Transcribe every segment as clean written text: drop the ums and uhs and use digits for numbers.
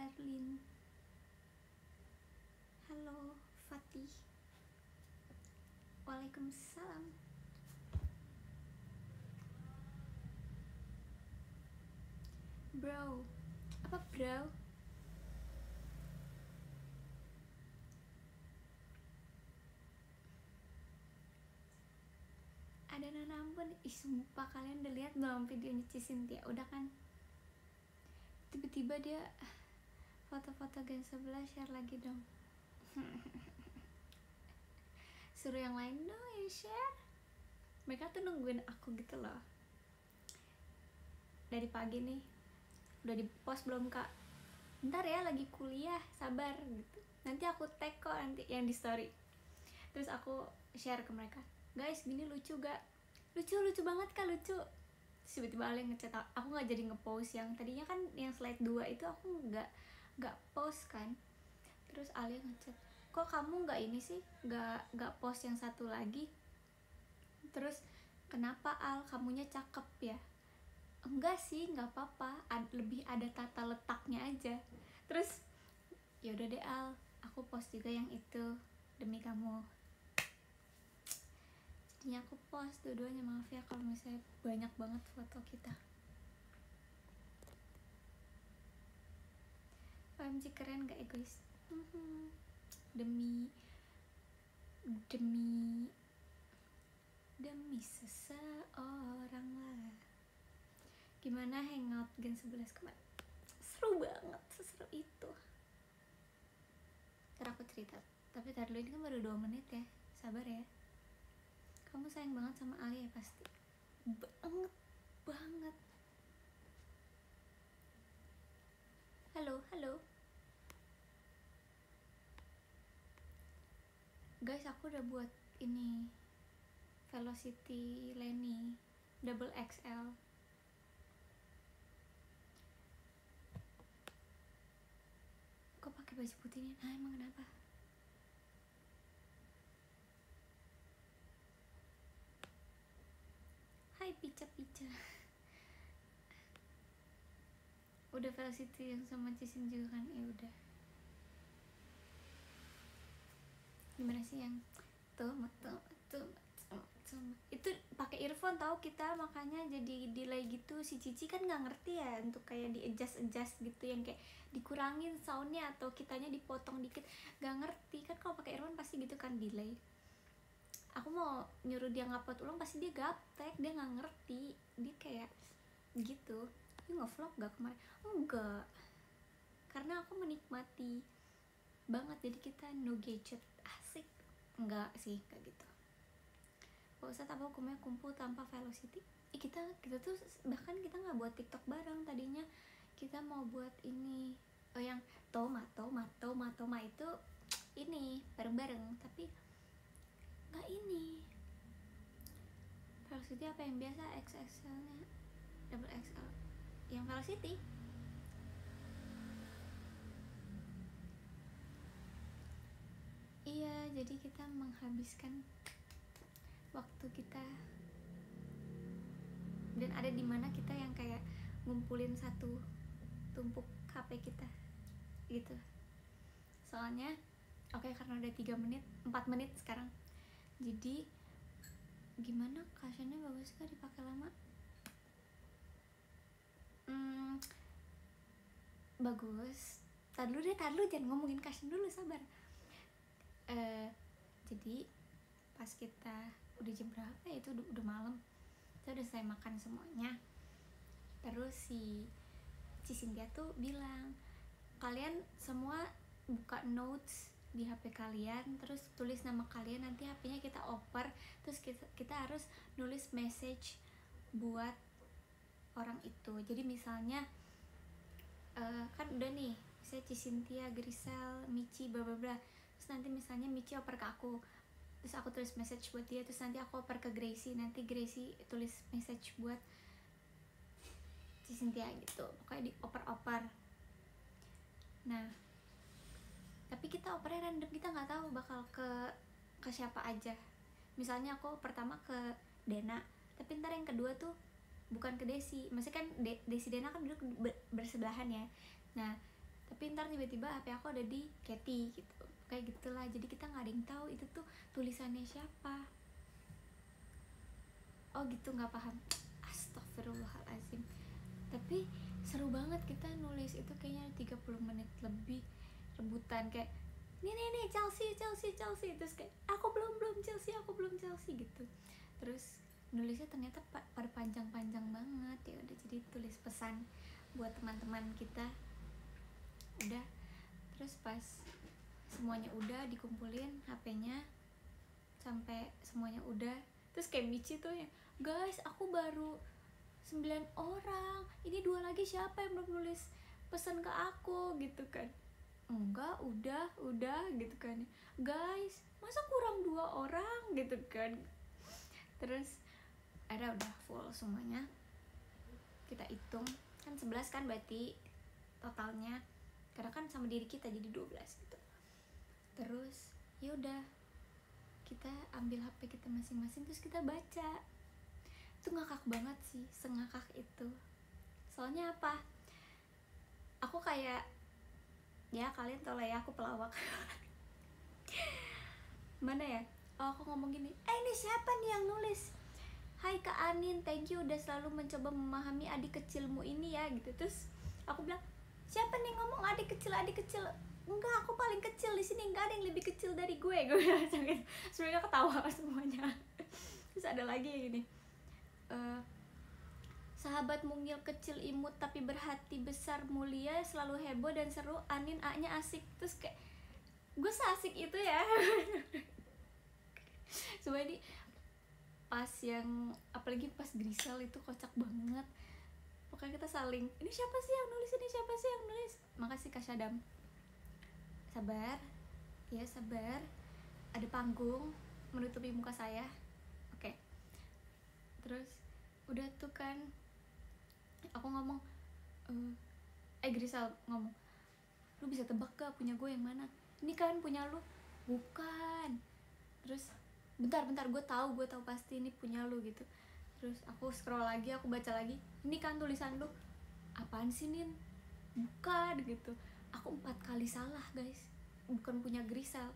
Darlin. Halo Fatih. Waalaikumsalam. Bro. Apa bro? Ada Nana ampun. Ih sumpah, kalian udah lihat belum videonya Cisintia? Udah kan? Tiba-tiba dia foto-foto Gen 11 share lagi dong. Suruh yang lain dong yang share. Mereka tuh nungguin aku gitu loh. Dari pagi nih. Udah di post belum kak? Bentar ya, lagi kuliah, sabar gitu. Nanti aku tag kok nanti yang di story. Terus aku share ke mereka, guys gini lucu gak? Lucu banget kak, lucu. Terus tiba-tiba Ale ngechat aku, nggak jadi ngepost yang tadinya kan yang slide 2 itu aku nggak post kan. Terus Ale ngechat, kok kamu nggak ini sih, nggak post yang satu lagi? Terus kenapa Al, kamunya cakep ya? Enggak sih, nggak apa-apa, lebih ada tata letaknya aja. Terus yaudah deh Al, aku post juga yang itu demi kamu. Jadinya aku post dua-duanya. Maaf ya kalau misalnya banyak banget foto kita. OMG keren gak egois? Demi seseorang lah. Gimana hangout Gen 11 kemarin? Seru banget, seseru itu. Ntar aku cerita. Tapi tar dulu, ini kan baru 2 menit ya. Sabar ya. Kamu sayang banget sama Ali ya pasti. Banget. Halo. Guys, aku udah buat ini Velocity Lenny double XL. Kok pakai baju putih ini? Nah, emang kenapa? Hai Pica. Udah Velocity yang sama Cisin juga kan? Ya udah. Gimana sih yang tuh itu pakai earphone tahu kita, makanya jadi delay gitu. Si Cici kan nggak ngerti ya untuk kayak di adjust gitu, yang kayak dikurangin soundnya atau kitanya dipotong dikit, nggak ngerti kan. Kalau pakai earphone pasti gitu kan, delay. Aku mau nyuruh dia ngupload ulang pasti dia gaptek, dia nggak ngerti, dia kayak gitu. You nge-vlog gak kemarin? Enggak, karena aku menikmati banget, jadi kita no gadget, asik. Enggak sih, kayak gitu. Pak Ustadz, apa hukumnya kumpul tanpa Velocity? Kita tuh bahkan kita nggak buat TikTok bareng. Tadinya kita mau buat ini, yang Toma itu ini bareng-bareng, tapi nggak ini. Velocity apa yang biasa XXL nya double XL, yang Velocity. Iya, jadi kita menghabiskan waktu kita, dan ada di mana kita yang kayak ngumpulin satu tumpuk HP kita gitu. Soalnya karena udah 4 menit sekarang, jadi gimana, captionnya bagus gak dipakai lama? Bagus. Tar dulu jangan ngomongin caption dulu, sabar. Jadi pas kita udah jam berapa ya, itu udah malam, kita udah selesai makan semuanya. Terus si Cisintia tuh bilang, kalian semua buka notes di HP kalian, terus tulis nama kalian, nanti HP-nya kita oper, terus kita harus nulis message buat orang itu. Jadi misalnya kan udah nih, misalnya Cisintia, Grisel, Michi, bla bla bla. Terus nanti misalnya Michi oper ke aku, terus aku tulis message buat dia, terus nanti aku oper ke Gracie, nanti Gracie tulis message buat Cisintia gitu. Pokoknya dioper-oper. Nah, tapi kita opernya random, kita nggak tahu bakal ke siapa aja. Misalnya aku pertama ke Dena, tapi ntar yang kedua tuh bukan ke Desi. Maksudnya kan Desi Dena kan duduk bersebelahan ya. Nah, tapi ntar tiba-tiba HP aku ada di Katy gitu, kayak gitulah. Jadi kita nggak ada yang tahu itu tuh tulisannya siapa. Oh gitu, nggak paham. Astagfirullahalazim. Tapi seru banget kita nulis itu, kayaknya 30 menit lebih rebutan kayak nih Chelsea terus kayak aku belum Chelsea gitu. Terus nulisnya ternyata pada panjang-panjang banget. Ya udah, jadi tulis pesan buat teman-teman kita. Udah, terus pas semuanya udah dikumpulin HP-nya sampai semuanya udah, terus kayak Michi tuh ya, guys aku baru 9 orang, ini 2 lagi siapa yang belum nulis pesan ke aku gitu kan. Enggak, udah gitu kan, guys masa kurang 2 orang gitu kan. Terus ada udah full semuanya, kita hitung kan 11 kan berarti totalnya, karena kan sama diri kita jadi 12 gitu. Terus ya udah, kita ambil HP kita masing-masing terus kita baca. Itu ngakak banget sih, sengakak itu. Soalnya apa, aku kayak, ya kalian tau lah ya aku pelawak. Mana ya, oh aku ngomong gini, ini siapa nih yang nulis, hai Kak Anin, thank you udah selalu mencoba memahami adik kecilmu ini ya gitu. Terus aku bilang, siapa nih ngomong adik kecil? Enggak, aku paling kecil di sini, enggak ada yang lebih kecil dari gue bilang gitu. Sebenarnya ketawa semuanya. Terus ada lagi yang gini, sahabat mungil kecil imut tapi berhati besar mulia, selalu heboh dan seru, Anin A-nya asik. Terus kayak gue seasik itu ya. Sebenarnya ini pas yang, apalagi pas Grisel itu kocak banget. Pokoknya kita saling, ini siapa sih yang nulis. Makasih Kak Syadam. Sabar ya, sabar, ada panggung menutupi muka saya. Oke. Terus udah tuh kan aku ngomong, Grisel ngomong, lu bisa tebak gak punya gue yang mana? Ini kan punya lu. Bukan. Terus bentar gue tahu pasti ini punya lu gitu. Terus aku scroll lagi, aku baca lagi, ini kan tulisan lu. Apaan sih Nin? Bukan gitu. Aku 4 kali salah guys, bukan punya Grisel.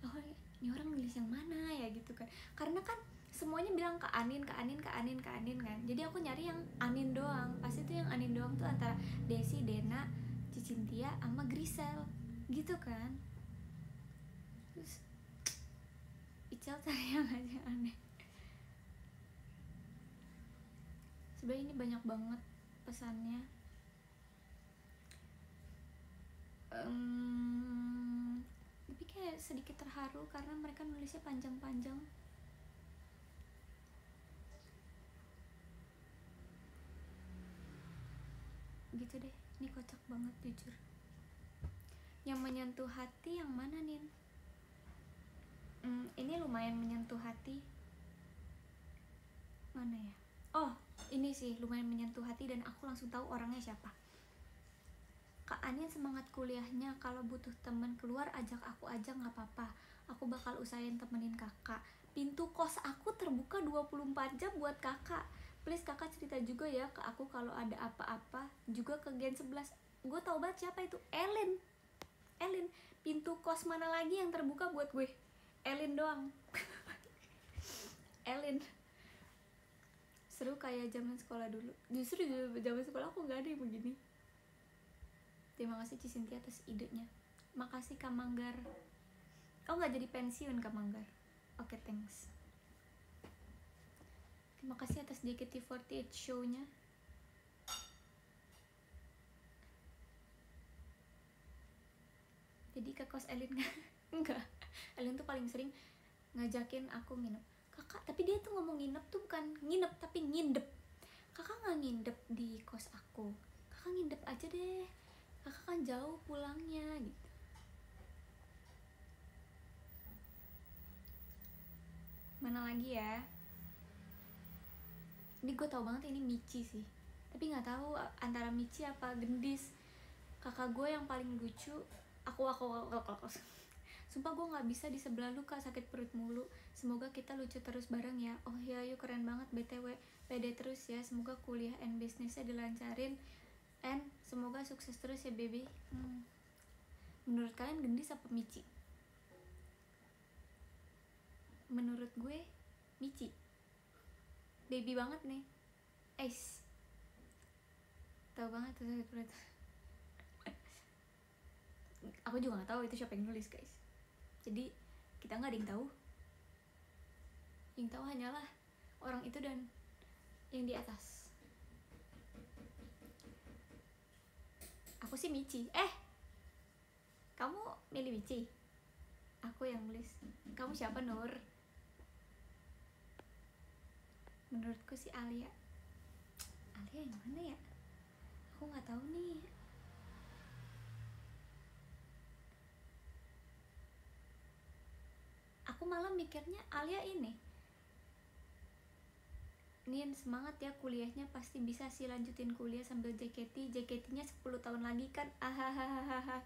Oh ini orang nulis yang mana ya gitu kan, karena kan semuanya bilang Kak Anin kan. Jadi aku nyari yang Anin doang. Pasti tuh yang Anin doang tuh antara Desi, Dena, Cicintia sama Grisel gitu kan. Terus Ical cari yang aja aneh. Sebenarnya ini banyak banget pesannya. Tapi kayak sedikit terharu karena mereka nulisnya panjang-panjang. Gitu deh, ini kocak banget jujur. Yang menyentuh hati yang mana Nin? Ini lumayan menyentuh hati. Mana ya? Oh, ini sih lumayan menyentuh hati dan aku langsung tahu orangnya siapa. Kak Anin semangat kuliahnya, kalau butuh temen keluar ajak aku aja gak apa-apa. Aku bakal usahain temenin kakak. Pintu kos aku terbuka 24 jam buat kakak. Please kakak cerita juga ya ke aku kalau ada apa-apa. Juga ke Gen 11. Gue tau banget siapa itu, Elin. Pintu kos mana lagi yang terbuka buat gue? Elin doang. Elin. Seru kayak zaman sekolah dulu. Justru zaman sekolah aku gak ada yang begini. Terima kasih Cicintia atas idenya. Makasih Kak Manggar. Oh gak jadi pensiun Kak Manggar. Oke, thanks. Terima kasih atas JKT48 show-nya. Jadi ke kos Elin gak? Enggak. Elin tuh paling sering ngajakin aku nginep. Kakak, tapi dia tuh ngomong nginep tuh bukan nginep tapi ngindep. Kakak gak ngindep di kos aku. Kakak ngindep aja deh. Kakak kan jauh pulangnya gitu. Mana lagi ya? Ini gue tau banget ini Michi sih. Tapi gak tahu antara Michi apa Gendis. Kakak gue yang paling lucu. Aku. Sumpah gue gak bisa di sebelah lu Kak, sakit perut mulu. Semoga kita lucu terus bareng ya. Oh ya, yuk keren banget BTW. Pede terus ya, semoga kuliah and bisnisnya dilancarin. And semoga sukses terus ya baby. Menurut kalian gendis apa mici? Menurut gue mici. Baby banget nih. Tahu banget tuh. Aku juga nggak tahu itu siapa yang nulis guys. Jadi kita nggak ada yang tahu. Yang tahu hanyalah orang itu dan yang di atas. Aku sih mici. Kamu milih mici? Aku yang nulis. Kamu siapa Nur? Menurutku sih Alia. Alia yang mana ya? Aku nggak tahu nih. Aku malah mikirnya Alia ini. Nin semangat ya kuliahnya, pasti bisa sih lanjutin kuliah sambil JKT-nya 10 tahun lagi kan. Ahahaha.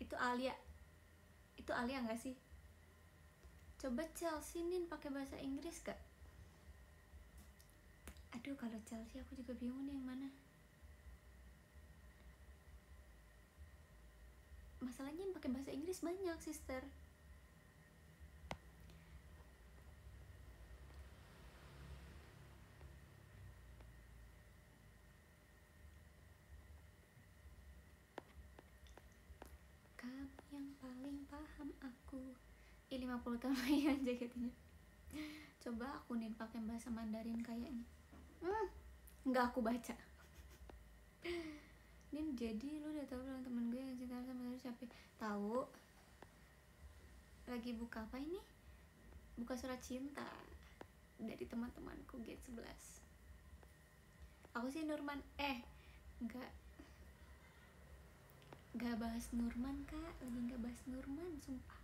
Itu Alia nggak sih? Coba Chelsea Nin pakai bahasa Inggris gak? Aduh kalau Chelsea aku juga bingung nih yang mana. Masalahnya yang pakai bahasa Inggris banyak sister. Kamu yang paling paham aku. 50 tahun lagi aja JKT-nya. Coba aku nih pakai bahasa Mandarin kayaknya. Nggak aku baca. Nin jadi lu udah tahu bilang temen gue yang cinta sama siapa? Tahu. Lagi buka apa ini? Buka surat cinta dari teman-temanku Gen 11. Aku sih Nurman. Gak bahas Nurman kak, lagi gak bahas Nurman sumpah.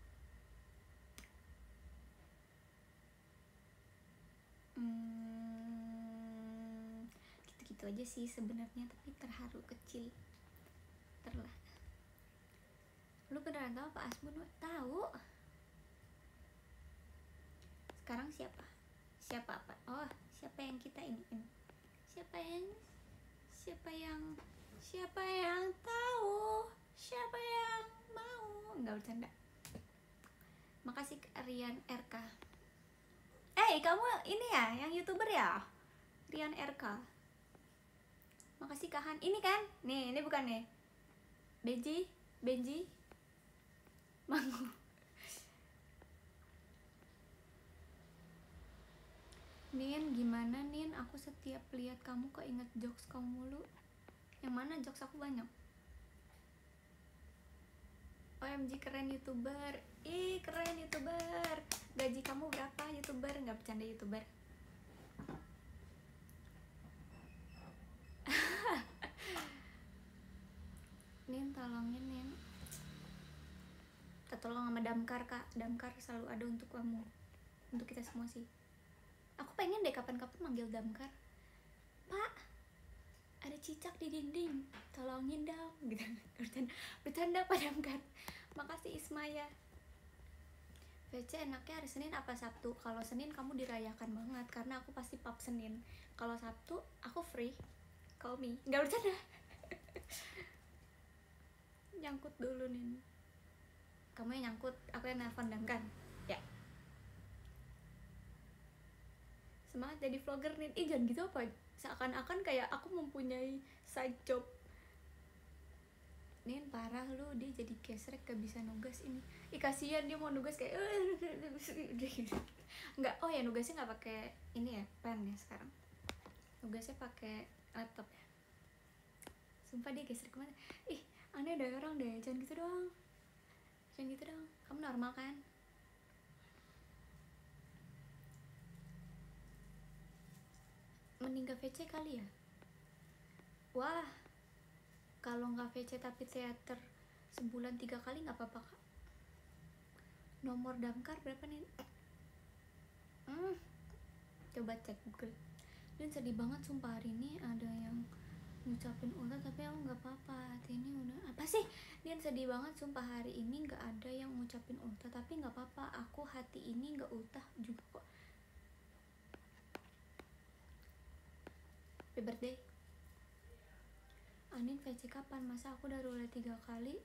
Gitu-gitu aja sih sebenarnya, tapi terharu kecil. Terlah. Lu beneran tahu apa Asbun? Tahu. Sekarang siapa? Siapa apa? Oh, siapa yang kita iniin? Siapa yang tahu? Siapa yang mau? Enggak bercanda. Makasih Rian RK. Kamu ini ya, yang YouTuber ya? Rian RK. Makasih Kahan. Ini kan? Nih, ini bukan nih. Benji. Mangu. Nin, gimana Nin? Aku setiap lihat kamu keinget jokes kamu mulu. Yang mana jokes aku banyak? OMG keren YouTuber. Keren YouTuber. Gaji kamu berapa YouTuber? Nggak bercanda YouTuber. Nin, tolongin Nin. Kita tolong sama Damkar kak. Damkar selalu ada untuk kamu. Untuk kita semua sih. Aku pengen deh kapan-kapan manggil Damkar. Pak, ada cicak di dinding, tolongin dong gitu. Bercanda Pak Damkar. Makasih Ismaya. VC enaknya hari Senin apa Sabtu? Kalau Senin kamu dirayakan banget karena aku pasti pub Senin. Kalau Sabtu aku free. Call me. Nggak bercanda. Nyangkut dulu nih. Kamu yang nyangkut, aku yang nelfon Damkar. Ya. Semangat jadi vlogger nih. Jangan gitu apa? Seakan-akan kayak aku mempunyai side job. Nin parah lu, dia jadi gesrek gak bisa nugas ini. Kasihan dia mau nugas kayak nggak. Oh ya nugasnya nggak pakai ini ya, pen ya sekarang. Nugasnya pakai laptop ya. Sumpah dia gesrek kemana? Aneh ada orang deh. Jangan gitu dong. Kamu normal kan? Mending gak VC kali ya? Wah, kalau nggak VC tapi teater sebulan 3 kali nggak apa-apa kak. Nomor Damkar berapa nih? Coba cek Google. Dan sedih banget sumpah hari ini ada yang ngucapin ultah tapi aku nggak apa-apa. Hati ini udah apa sih? Dia sedih banget sumpah hari ini nggak ada yang ngucapin ultah tapi nggak apa-apa. Aku hati ini nggak ultah juga kok. Happy birthday. Anin VC kapan? Masa aku udah udah 3 kali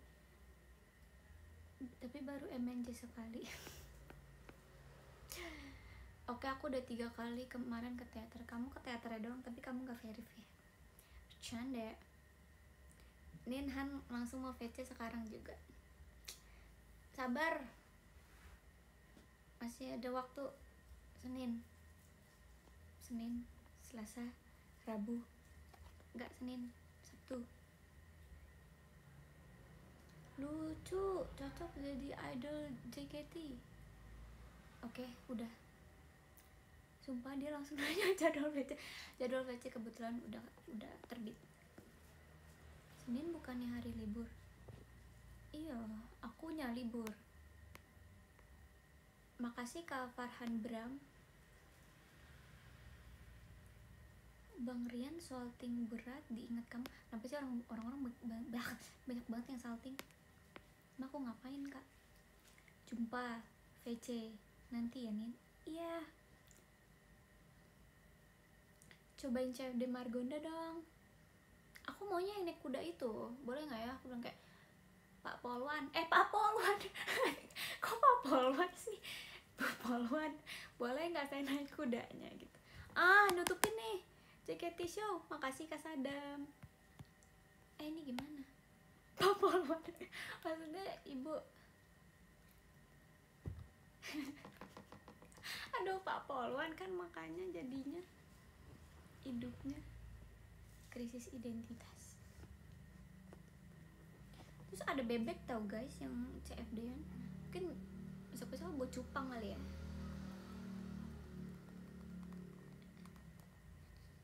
tapi baru MNJ sekali. Oke, aku udah 3 kali kemarin ke teater. Kamu ke teaternya doang tapi kamu gak verify. Bercanda. Nin Han langsung mau VC sekarang juga. Sabar, masih ada waktu. Senin, Selasa, Rabu, enggak Senin, Sabtu. Lucu, cocok jadi idol JKT. Oke, udah. Sumpah dia langsung nanya jadwal VC kebetulan udah terbit. Senin bukannya hari libur? Iya, akunya libur. Makasih Kak Farhan Bram. Bang Rian salting berat diingat kamu. Kenapa sih orang-orang banyak banget yang salting? Nah, aku ngapain Kak? Jumpa VC nanti ya Nin. Iya. Cobain CFD Margonda dong. Aku maunya yang naik kuda itu. Boleh nggak ya? Aku bilang kayak Pak Polwan. Pak Polwan. Kok Pak Polwan sih? Pak Polwan. Boleh nggak saya naik kudanya gitu? Nutupin nih. JKT Show. Makasih Kak Sadam. Ini gimana? Pak Polwan. Maksudnya ibu. Aduh, Pak Polwan kan makanya jadinya hidupnya krisis identitas. Terus ada bebek tau guys yang CFD-an. Mungkin besok-besok buat cupang kali ya.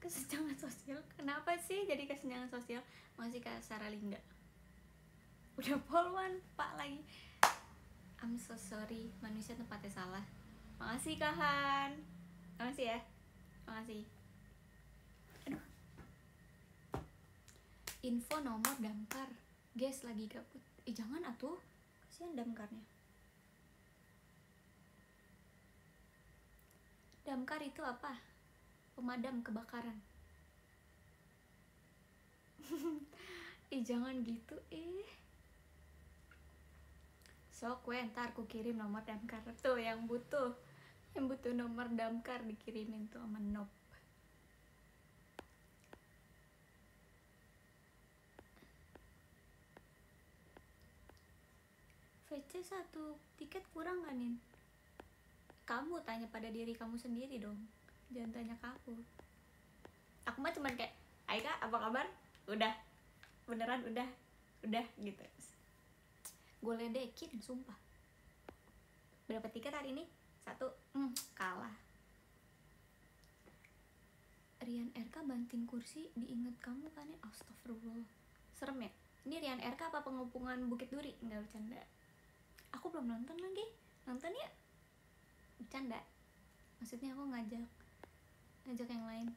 Kesenjangan sosial. Kenapa sih jadi kesenjangan sosial? Masih Kak Saralingga. Udah Polwan Pak lagi. I'm so sorry, manusia tempatnya salah. Makasih Kak Han. Makasih ya. Makasih. Aduh. Info nomor damkar. Guys lagi gabut. Jangan atuh. Kasihan damkarnya. Damkar itu apa? Pemadam kebakaran. Jangan gitu Sok ntar ku kirim nomor damkar tuh yang butuh nomor damkar dikirimin tuh sama Nop. VC 1 tiket kurang gak Nin? Kamu tanya pada diri kamu sendiri dong, jangan tanya ke aku. Aku mah cuman kayak hai Kak, apa kabar? Udah, beneran udah gitu. Gue ledekin sumpah. Berapa tiket hari ini? 1. Kalah. Rian RK banting kursi diingat kamu kan ya. Astagfirullah, serem ya. Ini Rian RK apa pengepungan Bukit Duri? Nggak, bercanda. Aku belum nonton lagi. Nonton ya? Bercanda. Maksudnya aku ngajak yang lain.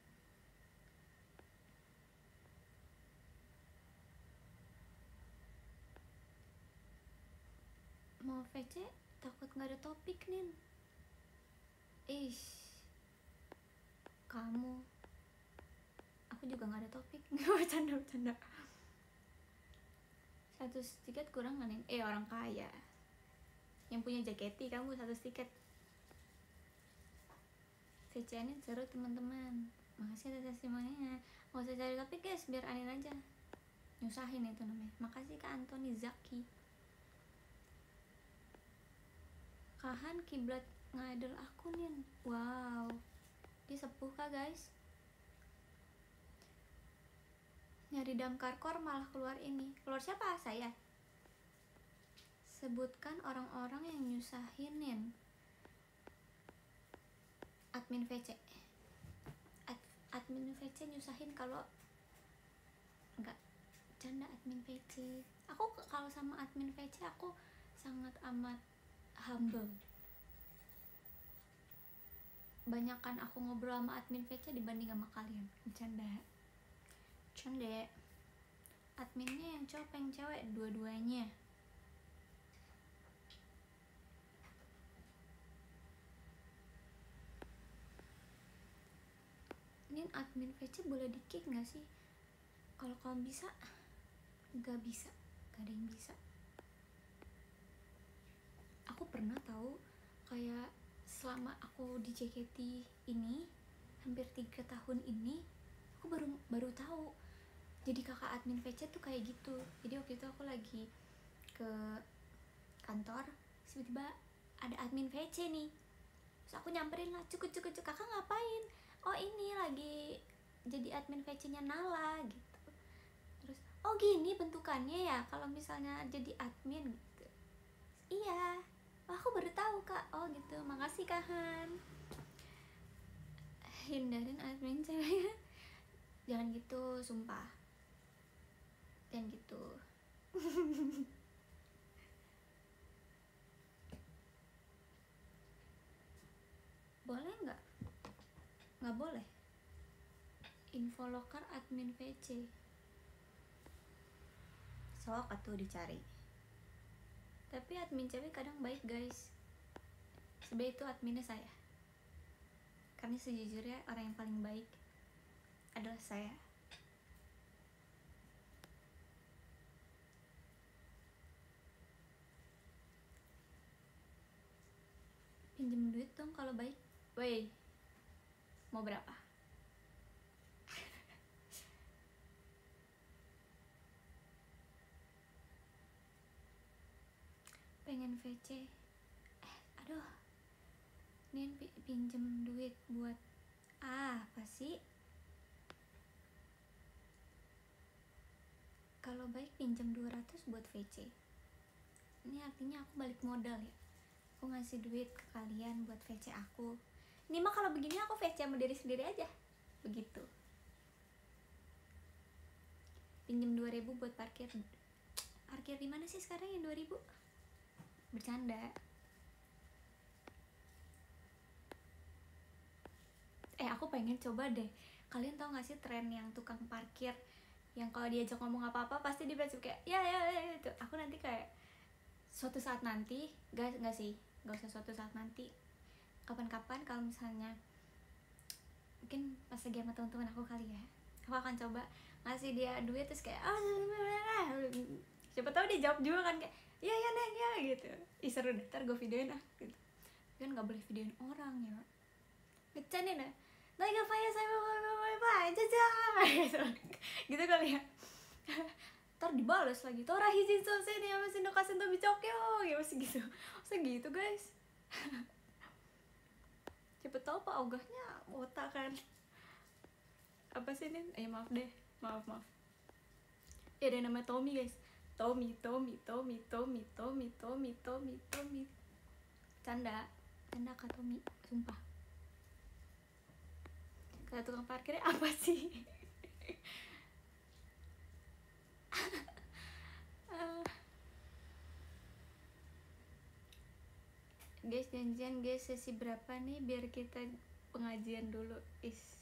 Mau VC takut nggak ada topik Nin. Kamu. Aku juga nggak ada topik. Bercanda. 100 tiket kurang nggak Nin? Orang kaya yang punya JKT kamu 100 tiket. VC-nya seru teman-teman. Makasih atas testimoninya. Nggak usah cari topik guys, biar Anin aja. Nyusahin itu namanya. Makasih Kak Antoni Zaki. Kahan kiblat ngidol aku Nin. Wow, dia sepuh Kak guys. Nyari damkar kor malah keluar ini. Keluar siapa? Saya. Sebutkan orang-orang yang nyusahin Nin. Admin VC. Admin VC nyusahin kalau enggak. Canda admin VC. Aku kalau sama admin VC aku sangat amat humble. Banyakan aku ngobrol sama admin VC dibanding sama kalian. Canda. Adminnya yang cowok yang cewek dua-duanya. Nin admin VC boleh di kick gak sih? Kalau kamu bisa Nggak bisa, gak ada yang bisa. Aku pernah tahu kayak selama aku di JKT ini hampir 3 tahun ini, aku baru tahu jadi kakak admin VC tuh kayak gitu. Jadi waktu itu aku lagi ke kantor, tiba-tiba ada admin VC nih, terus aku nyamperin lah, cuk kakak ngapain? Oh ini lagi jadi admin VC nya Nala gitu. Terus oh gini bentukannya ya kalau misalnya jadi admin gitu. Iya, oh, aku baru tahu kak. Oh gitu, makasih kak Han. Hindarin admin cewek. Jangan gitu, sumpah. Jangan gitu. Boleh nggak? Nggak boleh. Info loker admin VC. Sok atuh dicari. Tapi admin cewek kadang baik guys. Sebenarnya itu adminnya saya. Karena sejujurnya orang yang paling baik adalah saya. Pinjem duit dong kalau baik. Woi, mau berapa? Pengen VC. Aduh, Nin pinjem duit buat apa sih? Kalau baik pinjem 200 buat VC. Ini artinya aku balik modal ya. Aku ngasih duit ke kalian buat VC aku. Ini mah kalau begini aku VC sama diri sendiri aja. Begitu. Pinjem 2000 buat parkir. Parkir di mana sih sekarang yang 2000? Bercanda. Aku pengen coba deh. Kalian tau gak sih tren yang tukang parkir yang kalau diajak ngomong apa-apa pasti dia bilang kayak ya itu. Aku nanti kayak suatu saat nanti, gak sih, gak usah suatu saat nanti, kapan-kapan kalau misalnya mungkin pas lagi sama teman-teman aku kali ya, aku akan coba ngasih dia duit terus kayak siapa tahu dia jawab juga kan kayak ya neng ya gitu. Ih seru deh, ntar gue videoin gitu. Kan nggak boleh videoin orang ya, ngecanin ya lagi apa ya saya aja gitu kali ya. Ntar dibalas lagi tora hijin sosei nih sama sindokasen to bicokyo ya masih gitu. Masih gitu guys. Siapa tahu pak ogahnya otak kan apa sih Nin? Maaf deh, maaf ya ada nama Tommy guys. Tommy canda kak Tommy, sumpah. Kata tukang parkirnya apa sih? Guys janjian guys, sesi berapa nih biar kita pengajian dulu. Is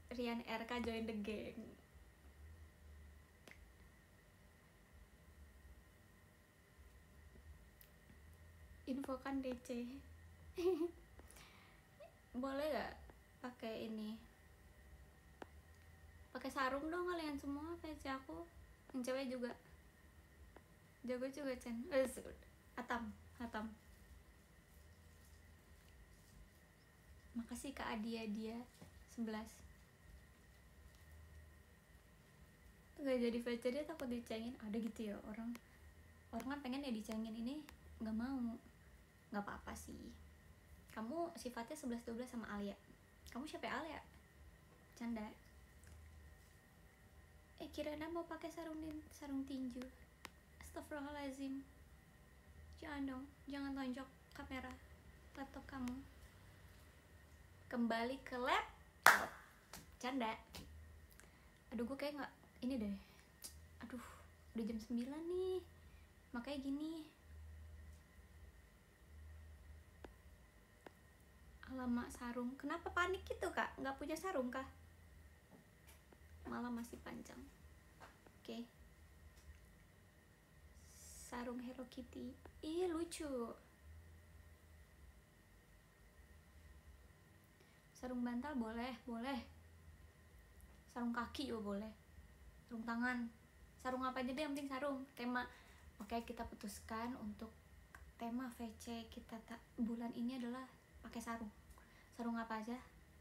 Rian RK join the gang. Infokan DC. Boleh gak pakai ini, pakai sarung dong kalian semua VC aku. Yang cewek juga jago juga Chen. Hatam. Makasih Kak Adia 11. Gak jadi VC dia takut dicengin. Ada gitu ya orang kan pengen ya dicengin, ini nggak mau. Nggak apa-apa sih, kamu sifatnya 11-12 sama Alia. Kamu siapa Alia? Canda. Kirana mau pakai sarung tinju. Astagfirullahaladzim. Jangan dong, jangan tonjok kamera laptop kamu. Kembali ke laptop. Canda. Aduh gue kayak gak ini deh. Aduh udah jam 9 nih, makanya gini. Alamak sarung, kenapa panik gitu kak? Gak punya sarung kah? Malam masih panjang. Oke. Sarung Hello Kitty. Ih lucu. Sarung bantal boleh. sarung kaki juga boleh, sarung tangan, sarung apa aja deh yang penting sarung. Tema, oke kita putuskan untuk tema VC kita bulan ini adalah pakai sarung. Sarung apa aja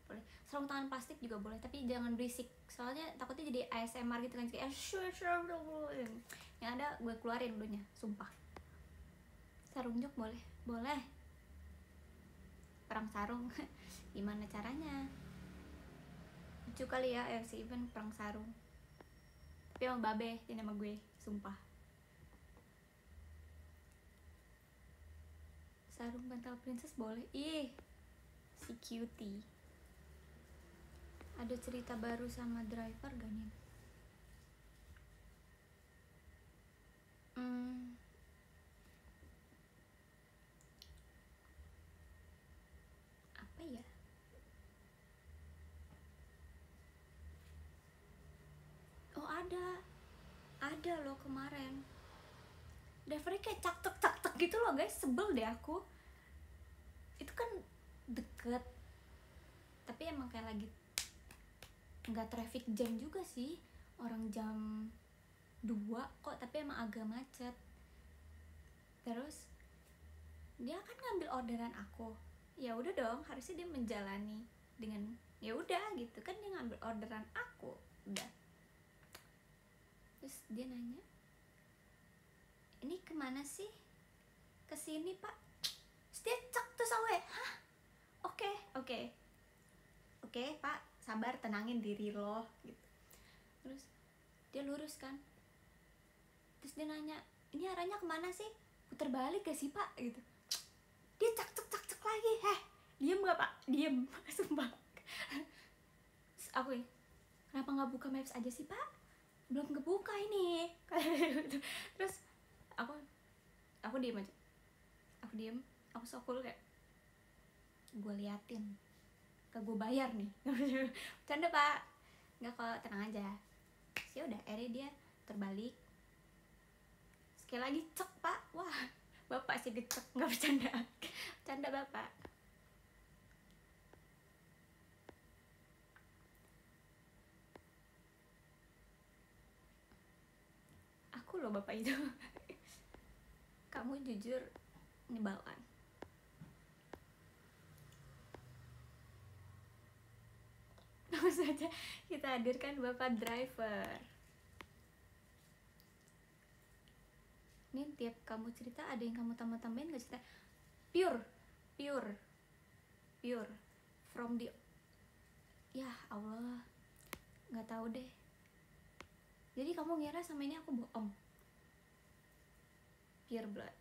boleh, sarung tangan plastik juga boleh, tapi jangan berisik soalnya takutnya jadi ASMR gitu kan, kayak yang ada gue keluarin dulunya, sumpah. Sarung jok boleh, boleh perang sarung. Gimana caranya, lucu kali ya RC event perang sarung, tapi sama babe jadi nama gue, sumpah. Sarung bantal princess boleh, ih si cutie. Ada cerita baru sama driver gak nih? Apa ya? Oh ada loh kemarin. Drivernya kayak cak gitu loh guys, sebel deh aku. Itu kan deket, tapi emang kayak lagi nggak traffic jam juga sih, orang jam 2 kok, tapi emang agak macet. Terus dia kan ngambil orderan aku, ya udah dong harusnya dia menjalani dengan ya udah gitu kan, dia ngambil orderan aku udah. Terus dia nanya, ini kemana sih? Kesini pak. Terus dia cek tuh sawe, hah? Oke pak, sabar, tenangin diri lo gitu. Terus dia lurus kan, terus dia nanya, ini arahnya kemana sih? Putar balik gak sih pak gitu. Dia cak lagi, diem gak pak, diem. Sumpah. Terus aku ya, kenapa nggak buka maps aja sih pak, belum kebuka ini. Terus aku diem aja, aku so cool kayak, gue liatin, ke gue bayar nih. Canda pak, nggak kok, tenang aja. Sih udah, akhirnya dia terbalik. Sekali lagi cek pak, wah bapak sih dicek, nggak bercanda. Canda bapak. Aku loh bapak itu. Kamu jujur menyebalkan. Langsung saja kita hadirkan bapak driver. Ini tiap kamu cerita ada yang kamu tambah-tambahin gak cerita? Pure from the, ya Allah, nggak tahu deh. Jadi kamu ngira sama ini aku bohong? Pure blood.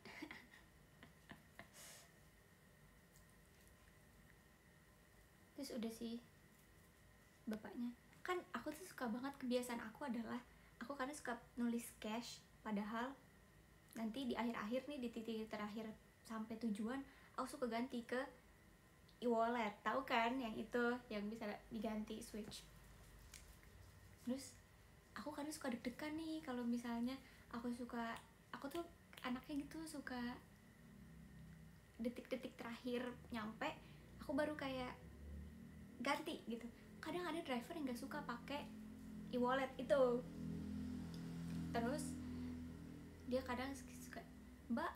Terus udah sih bapaknya kan, aku tuh suka banget, kebiasaan aku adalah aku kadang suka nulis cash, padahal nanti di akhir-akhir nih, di titik terakhir sampai tujuan, aku suka ganti ke e-wallet, tahu kan yang itu yang bisa diganti switch. Terus aku kadang suka deg-degan nih kalau misalnya aku tuh anaknya gitu, suka detik-detik terakhir nyampe aku baru kayak ganti gitu. Kadang ada driver yang nggak suka pakai e-wallet itu. Terus dia kadang suka, mbak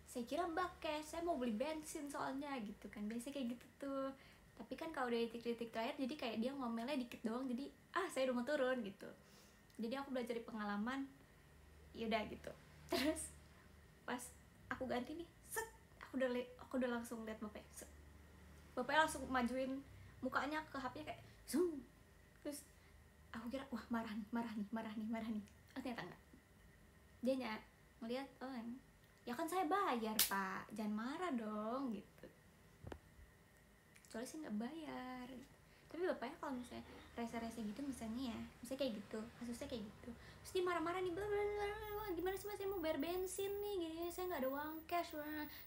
saya kira mbak cash, saya mau beli bensin soalnya gitu kan, biasanya kayak gitu tuh. Tapi kan kalau udah detik-detik terakhir jadi kayak dia ngomelnya dikit doang, jadi saya udah mau turun gitu. Jadi aku belajar dari pengalaman, yaudah gitu. Terus pas aku ganti nih, set, aku udah langsung lihat bapaknya, set. Bapaknya langsung majuin mukanya ke HP kayak zoom. Terus aku kira wah marah nih. Oh ternyata enggak, dia ngeliat, oh ya kan saya bayar pak, jangan marah dong gitu. Soalnya sih nggak bayar. Tapi bapaknya kalau misalnya rese-rese gitu misalnya kayak gitu, kasusnya kayak gitu, terus dia marah-marah nih, gimana sih mas, saya mau bayar bensin nih, gini saya nggak ada uang cash,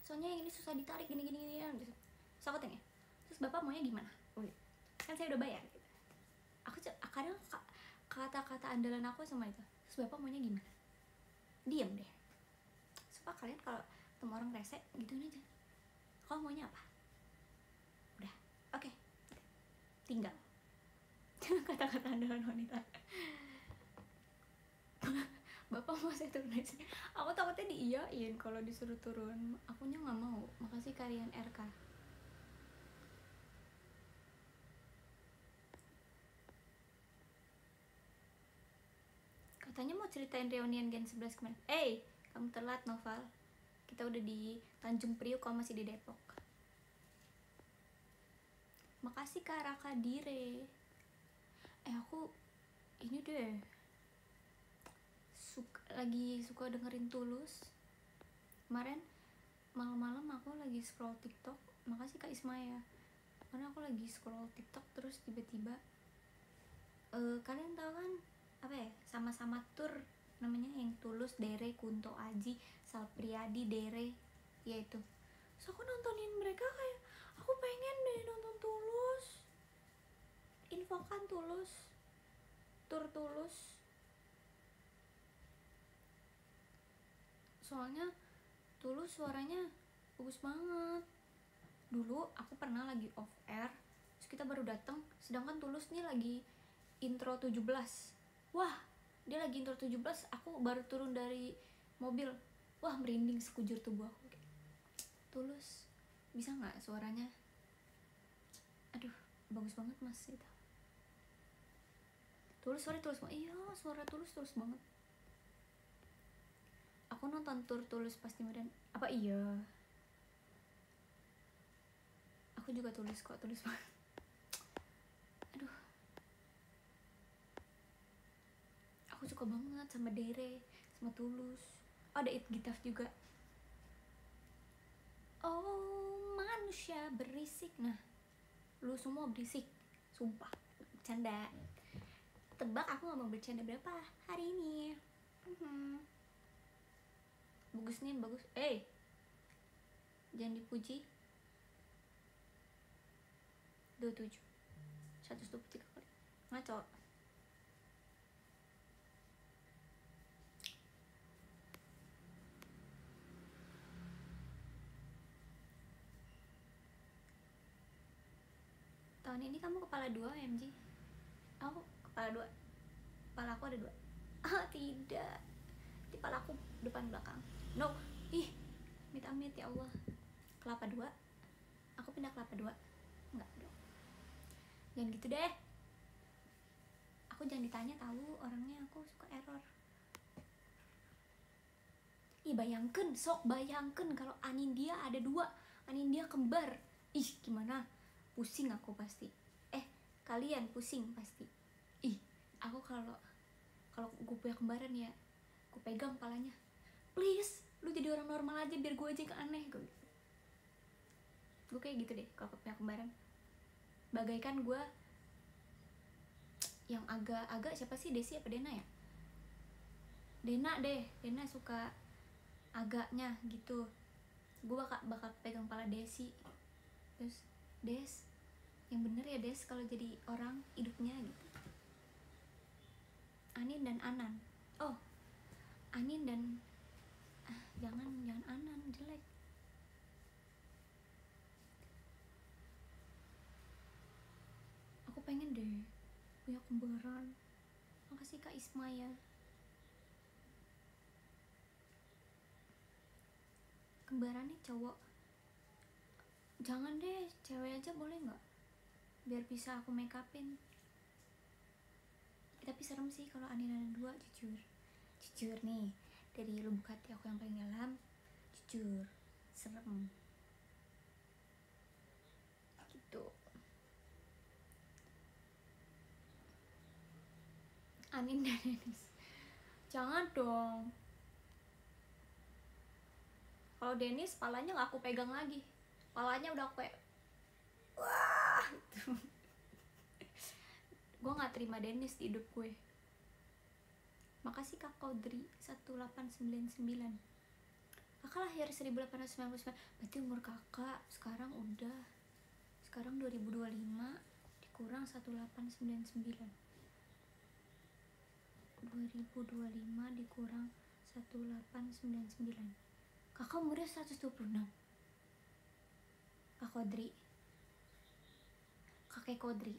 soalnya yang ini susah ditarik gini gitu. Terus aku tanya, terus bapak maunya gimana? Kan saya udah bayar gitu. Aku kadang kata-kata andalan aku sama itu, terus bapak maunya gimana? Diem deh. Sumpah kalian kalau ketemu orang rese gituin aja, kamu maunya apa? Udah, oke. Tinggal Kata-kata andalan wanita. Bapak mau saya turun dari sini. Aku takutnya diiyain kalau disuruh turun. Akunya nggak mau. Makasih kalian RK. Katanya mau ceritain reunian Gen 11 kemarin. Kamu telat Noval. Kita udah di Tanjung Priok, kamu masih di Depok. Makasih Kak Raka Dire. Aku ini deh lagi suka dengerin Tulus. Kemarin malam-malam aku lagi scroll TikTok. Makasih Kak Ismaya. Karena aku lagi scroll TikTok terus tiba-tiba kalian tahu kan apa ya, sama-sama tur namanya yang Tulus, Dere, Kunto Aji, Salpriadi, Dere, ya itu. So aku nontonin mereka kayak aku pengen deh nonton Tulus. Infokan Tulus, tur Tulus. Soalnya Tulus suaranya bagus banget. Dulu aku pernah lagi off air, terus kita baru datang, sedangkan Tulus nih lagi intro 17. Wah, dia lagi intro 17, aku baru turun dari mobil. Wah, merinding sekujur tubuh aku. Tulus, bisa nggak suaranya? Aduh, bagus banget mas itu. Tulus, Tulus. Iya, suara Tulus banget. Aku nonton tur Tulus pas di Medan. Apa iya? Aku juga Tulus kok, Tulus banget. Aduh, aku suka banget sama Dere, sama Tulus. Ada It Gitaf juga. Oh, manusia berisik. Nah, lu semua berisik, sumpah. Bercanda. Tebak aku gak mau bercanda berapa hari ini. Bagus nih, bagus. Jangan dipuji. 27 123 kali. Ngaco. Tahun ini kamu kepala 2 MG. Aku kepala 2. Kepala aku ada 2. Tidak. Kepala aku depan belakang. No. Amit-amit ya Allah. Kelapa 2. Aku pindah kelapa 2. Enggak dong. Jangan gitu deh. Aku jangan ditanya tahu orangnya, aku suka error. Bayangkan kalau Anindya ada 2. Anindya kembar. Gimana? Pusing aku pasti. Kalian pusing pasti. Aku kalau gue punya kembaran ya, gue pegang palanya. Please, lu jadi orang normal aja biar gue aja yang aneh. Gue kayak gitu deh kalau punya kembaran. Bagaikan gue yang agak siapa sih, Desi apa Dena ya? Dena suka agaknya gitu. Gue bakal pegang pala Desi. Terus, Des, yang bener ya Des kalau jadi orang hidupnya gitu. Anin dan Anan. Anin dan jangan Anan, jelek. Aku pengen deh punya kembaran. Makasih Kak Ismaya. Kembarannya cowok. Jangan deh, cewek aja boleh nggak? Biar bisa aku make upin. Tapi serem sih kalau Anin ada 2, jujur nih, dari lubuk hati aku yang paling dalam, jujur serem gitu. Anin dan Dennis, jangan dong. Kalau Dennis palanya nggak aku pegang lagi, palanya udah aku kayak wah gitu. Gue nggak terima Dennis di hidup gue. Makasih Kak Kodri 1899. Kakak lahir 1899. Berarti umur kakak sekarang 2025 dikurang 1899. 2025 dikurang 1899. Kakak umurnya 126. Kak Kodri. Kakek Kodri.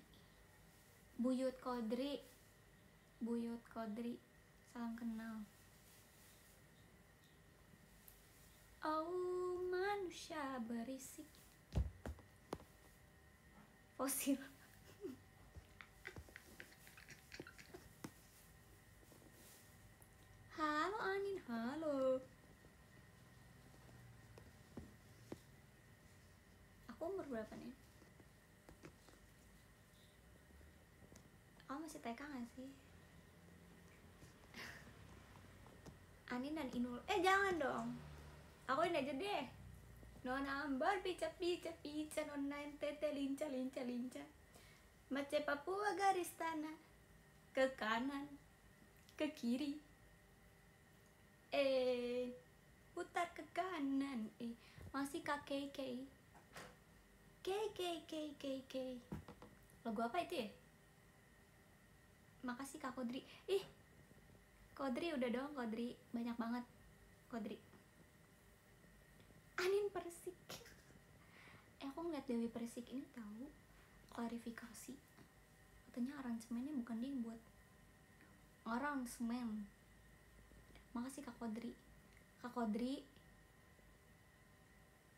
Buyut Kodri, Buyut Kodri, salam kenal. Oh manusia berisik fosil. Halo Anin, halo. Aku umur berapa nih? Kamu masih TK gak sih? Anin dan Inul. Jangan dong. Aku ini aja deh. Nona ambar pica pica pica, nona tete linca linca linca. Mace Papua garis tanah, ke kanan, ke kiri. Putar ke kanan. Masih Kak KK. KK. Lagu apa itu ya? Makasih Kak Kodri. Kodri udah dong, Kodri. Banyak banget Kodri. Anin Persik. Aku ngeliat Dewi Persik ini tahu klarifikasi. Katanya aransemennya bukan dia yang buat. Aransemen. Makasih Kak Kodri. Kak Kodri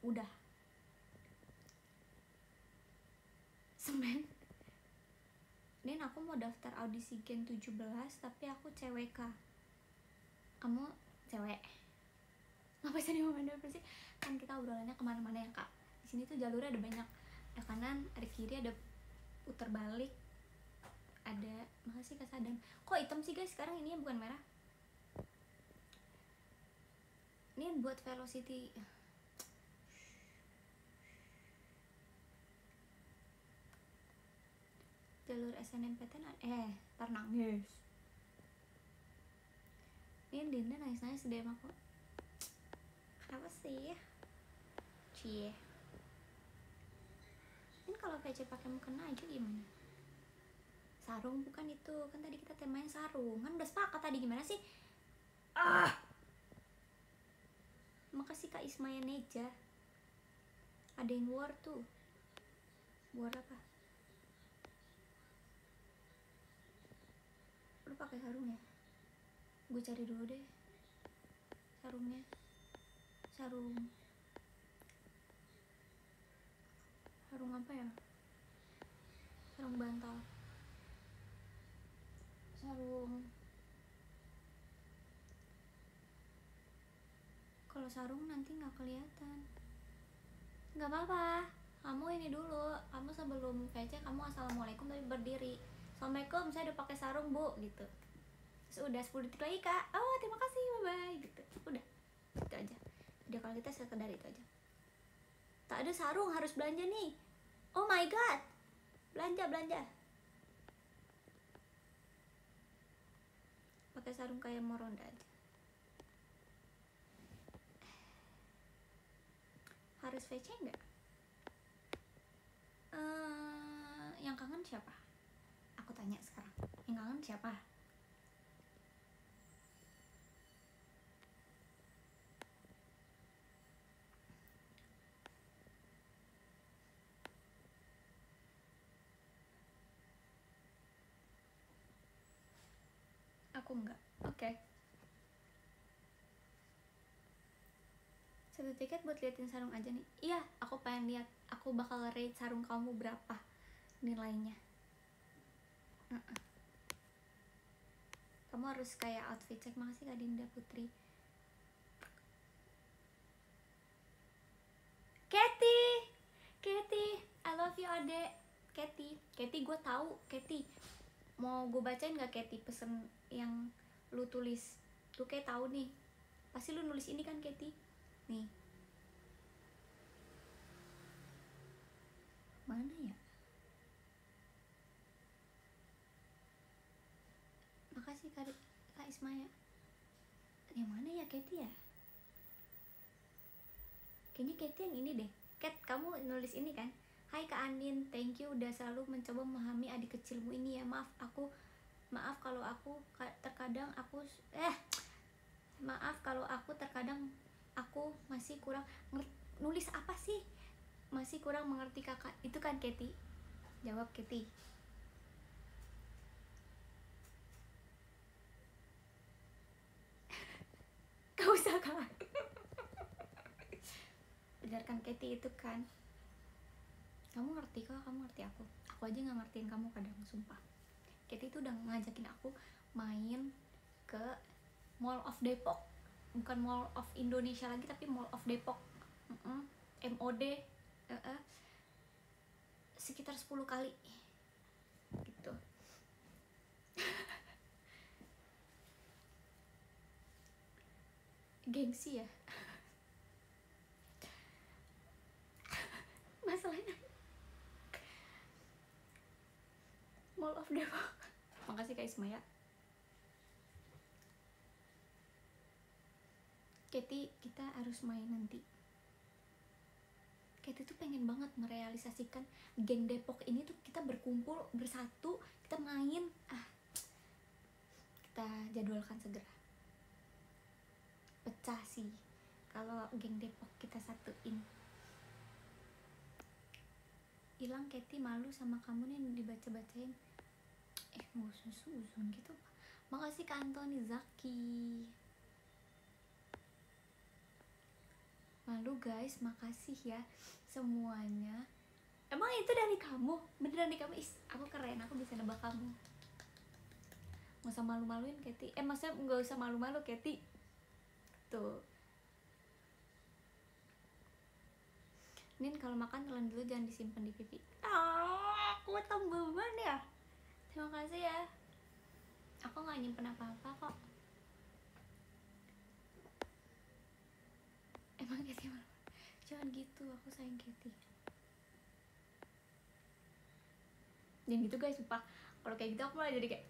udah. Semen. Nin, aku mau daftar audisi Gen 17 tapi aku CWK. Kamu cewek. Ngapain sih mau main Persik? Kan kita obrolannya kemana-mana ya Kak. Di sini tuh jalurnya ada banyak. Ada kanan, ada kiri, ada putar balik. Ada, makasih Kak Sadam. Kok hitam sih guys? Sekarang ininya bukan merah. Ini buat velocity. Jalur SNMPTN tar nangis. Ini Dinda nangis-nangis di DM aku. Kenapa sih? Cie. Ini kalau VC pakai mukena aja gimana? Sarung bukan itu, kan tadi kita temanya sarung. Kan udah sepakat tadi, gimana sih? Makasih Kak Ismaya Neja. Ada yang war tuh. War apa? Lu pakai sarung ya? Gue cari dulu deh sarungnya. Sarung apa ya? Sarung bantal. Kalau sarung nanti nggak kelihatan. Nggak apa-apa, kamu ini dulu. Kamu sebelum VC kamu assalamualaikum tapi berdiri. Assalamualaikum, saya udah pakai sarung bu, gitu. Terus udah 10 detik lagi Kak. Oh terima kasih, bye bye, gitu. Udah itu aja. Udah, kalau kita sekedar itu aja. Tak ada sarung, harus belanja nih. Oh my god, belanja. Pakai sarung kayak Moronda aja. Harus VC nggak? Yang kangen siapa? Aku tanya sekarang. Yang kangen siapa? Aku enggak. Oke. Satu tiket buat liatin sarung aja nih. Iya, aku pengen lihat. Aku bakal rate sarung kamu berapa nilainya. Kamu harus kayak outfit check. Makasih Kak Dinda Putri. Katy, I love you adek. Katy, gue tahu. Katy, mau gue bacain gak Katy pesen yang lu tulis? Lu kayak tahu nih. Pasti lu nulis ini kan Katy? Nih. Mana ya? Makasih Kak Ismaya. Yang mana ya Katy ya? Kayaknya Katy yang ini deh. Kat, kamu nulis ini kan? Hai Kak Anin, thank you udah selalu mencoba memahami adik kecilmu ini ya. Maaf kalau aku terkadang aku masih kurang nulis apa sih? Masih kurang mengerti kakak. Itu kan Katy? Jawab Katy. kan Katy itu kan. Kamu ngerti kok, kamu ngerti aku aja nggak ngertiin kamu kadang, sumpah. Katy itu udah ngajakin aku main ke Mall of Depok, bukan Mall of Indonesia lagi tapi Mall of Depok. MOD sekitar 10 kali gitu. Gengsi ya. Masalahnya Mall of Depok. Makasih Kak Isma ya. Katy, kita harus main nanti. Katy tuh pengen banget merealisasikan geng Depok ini tuh, kita berkumpul bersatu, kita main. Kita jadwalkan segera. Pecah sih kalau geng Depok kita satuin. Hilang Katy, malu sama kamu nih dibaca-bacain. Nggak usah suzon gitu. Makasih Kak Antoni Zaki. Malu guys, makasih ya semuanya. Emang itu dari kamu? Beneran dari kamu? Aku keren, aku bisa nebak kamu. Nggak usah malu-maluin Katy. Maksudnya nggak usah malu-malu Katy. Tuh. Nin, kalau makan telan dulu, jangan disimpan di pipi. Aku tambah beban ya. Terima kasih ya. Aku nggak nyimpen apa-apa kok. Emang Katy malu? Jangan gitu, aku sayang Katy. Jangan gitu guys, sumpah. Kalau kayak gitu aku malah jadi kayak,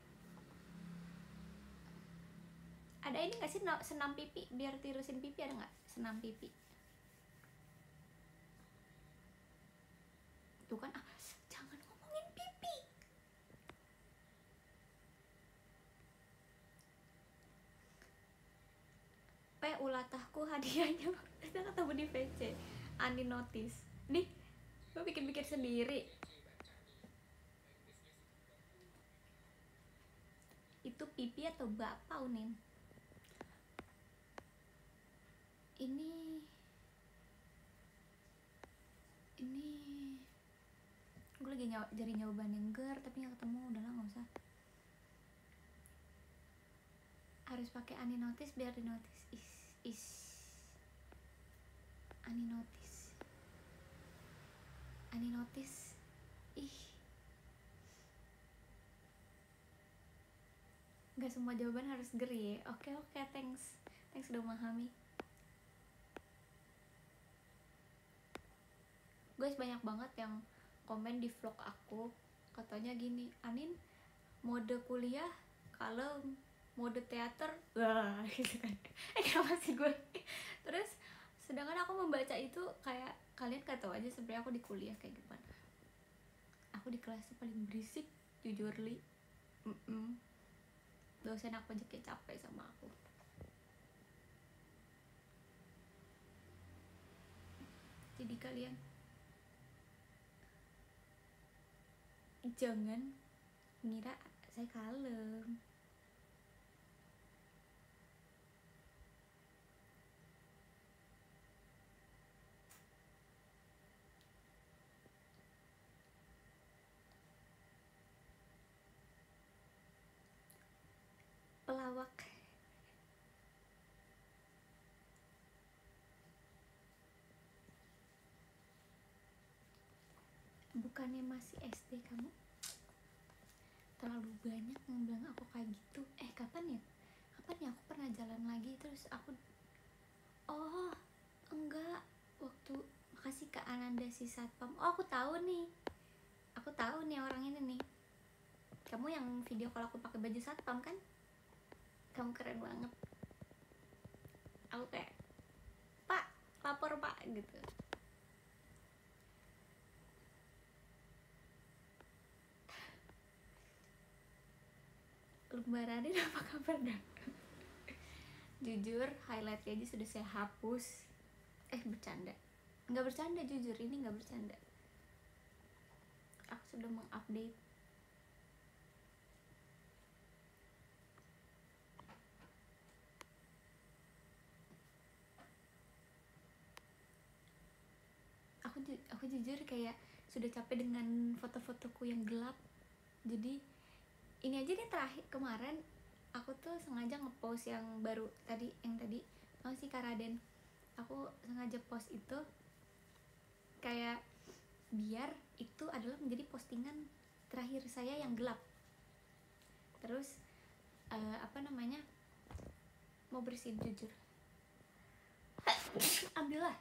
ada ini nggak sih senam pipi biar tirusin pipi, ada nggak senam pipi? Tuh kan, jangan ngomongin pipi. Ulatahku hadiahnya kita ketemu di VC. Ani notice nih, gue bikin sendiri. Itu pipi atau bapak Unin? Ini gue lagi cari jawaban yang ger tapi nggak ketemu. Udahlah, nggak usah. Harus pakai Ani notice biar di notice. Ani notice. Gak semua jawaban harus ger ya. Oke, thanks udah memahami. Guys, banyak banget yang komen di vlog aku, katanya gini, Anin mode kuliah kalem, mode teater wah gitu kan. Kenapa sih gue? Terus sedangkan aku membaca itu kayak, kalian gak tahu aja sebenarnya aku di kuliah kayak gimana. Aku di kelasnya paling berisik, jujur li. Dosen aku aja kayak capek sama aku. Jadi kalian jangan ngira saya kalem. Pelawak. Bukannya masih SD kamu? Terlalu banyak yang bilang aku kayak gitu. Kapan ya aku pernah jalan lagi terus aku, oh enggak, waktu, makasih Kak Ananda si satpam. Oh, aku tahu nih orang ini nih. Kamu yang video kalau aku pakai baju satpam kan? Kamu keren banget. Aku kayak, Pak, lapor Pak gitu. Lembarannya apa kabar dah? Jujur, highlightnya aja sudah saya hapus. Bercanda. Nggak bercanda, jujur, ini nggak bercanda. Aku sudah mengupdate. aku jujur kayak sudah capek dengan foto-fotoku yang gelap. Jadi ini aja deh, terakhir kemarin aku tuh sengaja ngepost yang baru tadi, yang tadi masih Karaden. Aku sengaja post itu kayak biar itu adalah menjadi postingan terakhir saya yang gelap. Terus apa namanya, mau bersihin jujur. Ambillah.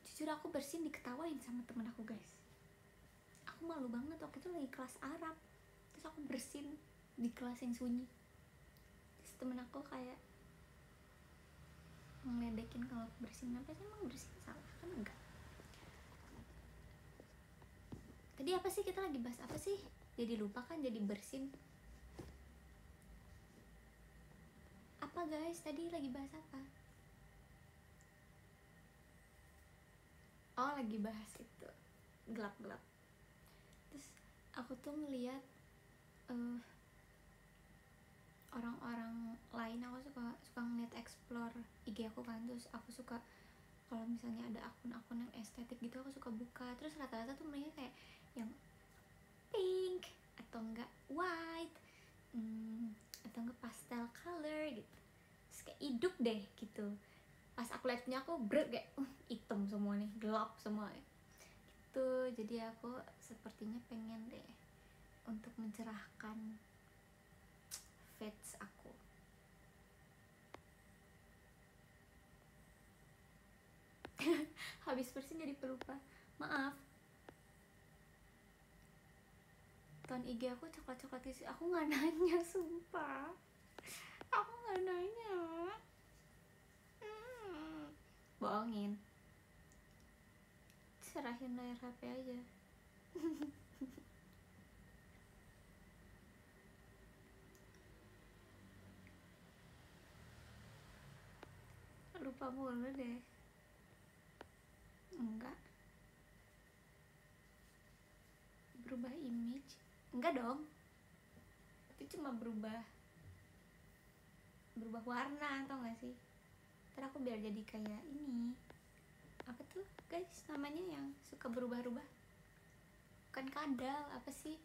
Jujur aku bersihin diketawain sama temen aku guys. Aku malu banget, waktu itu lagi kelas Arab. Terus aku bersihin di kelas yang sunyi. Terus temen aku kayak ngeledekin kalau aku bersihin. Apa sih, emang bersihin salah? Kan enggak. Tadi apa sih, kita lagi bahas apa sih? Jadi lupa kan, jadi bersin. Apa guys, tadi lagi bahas apa? Oh, lagi bahas itu gelap-gelap. Terus aku tuh ngeliat orang-orang lain, aku suka ngeliat explore IG aku kan. Terus aku suka kalau misalnya ada akun-akun yang estetik gitu, aku suka buka. Terus rata-rata tuh mereka kayak yang pink atau enggak white, atau enggak pastel color gitu. Terus kayak hidup deh gitu. Pas aku liat punya aku kayak hitam semua nih, gelap semua gitu. Jadi aku sepertinya pengen deh untuk mencerahkan face aku. Habis bersin jadi pelupa, maaf. Ton IG aku coklat-coklat isi, aku nggak nanya, sumpah aku nggak nanya. Bohongin, serahin layar HP aja. Lupa mulu deh. Enggak, berubah image enggak dong, itu cuma berubah warna, tau gak sih? Ntar aku biar jadi kayak ini, apa tuh guys namanya yang suka berubah-ubah, bukan kadal, apa sih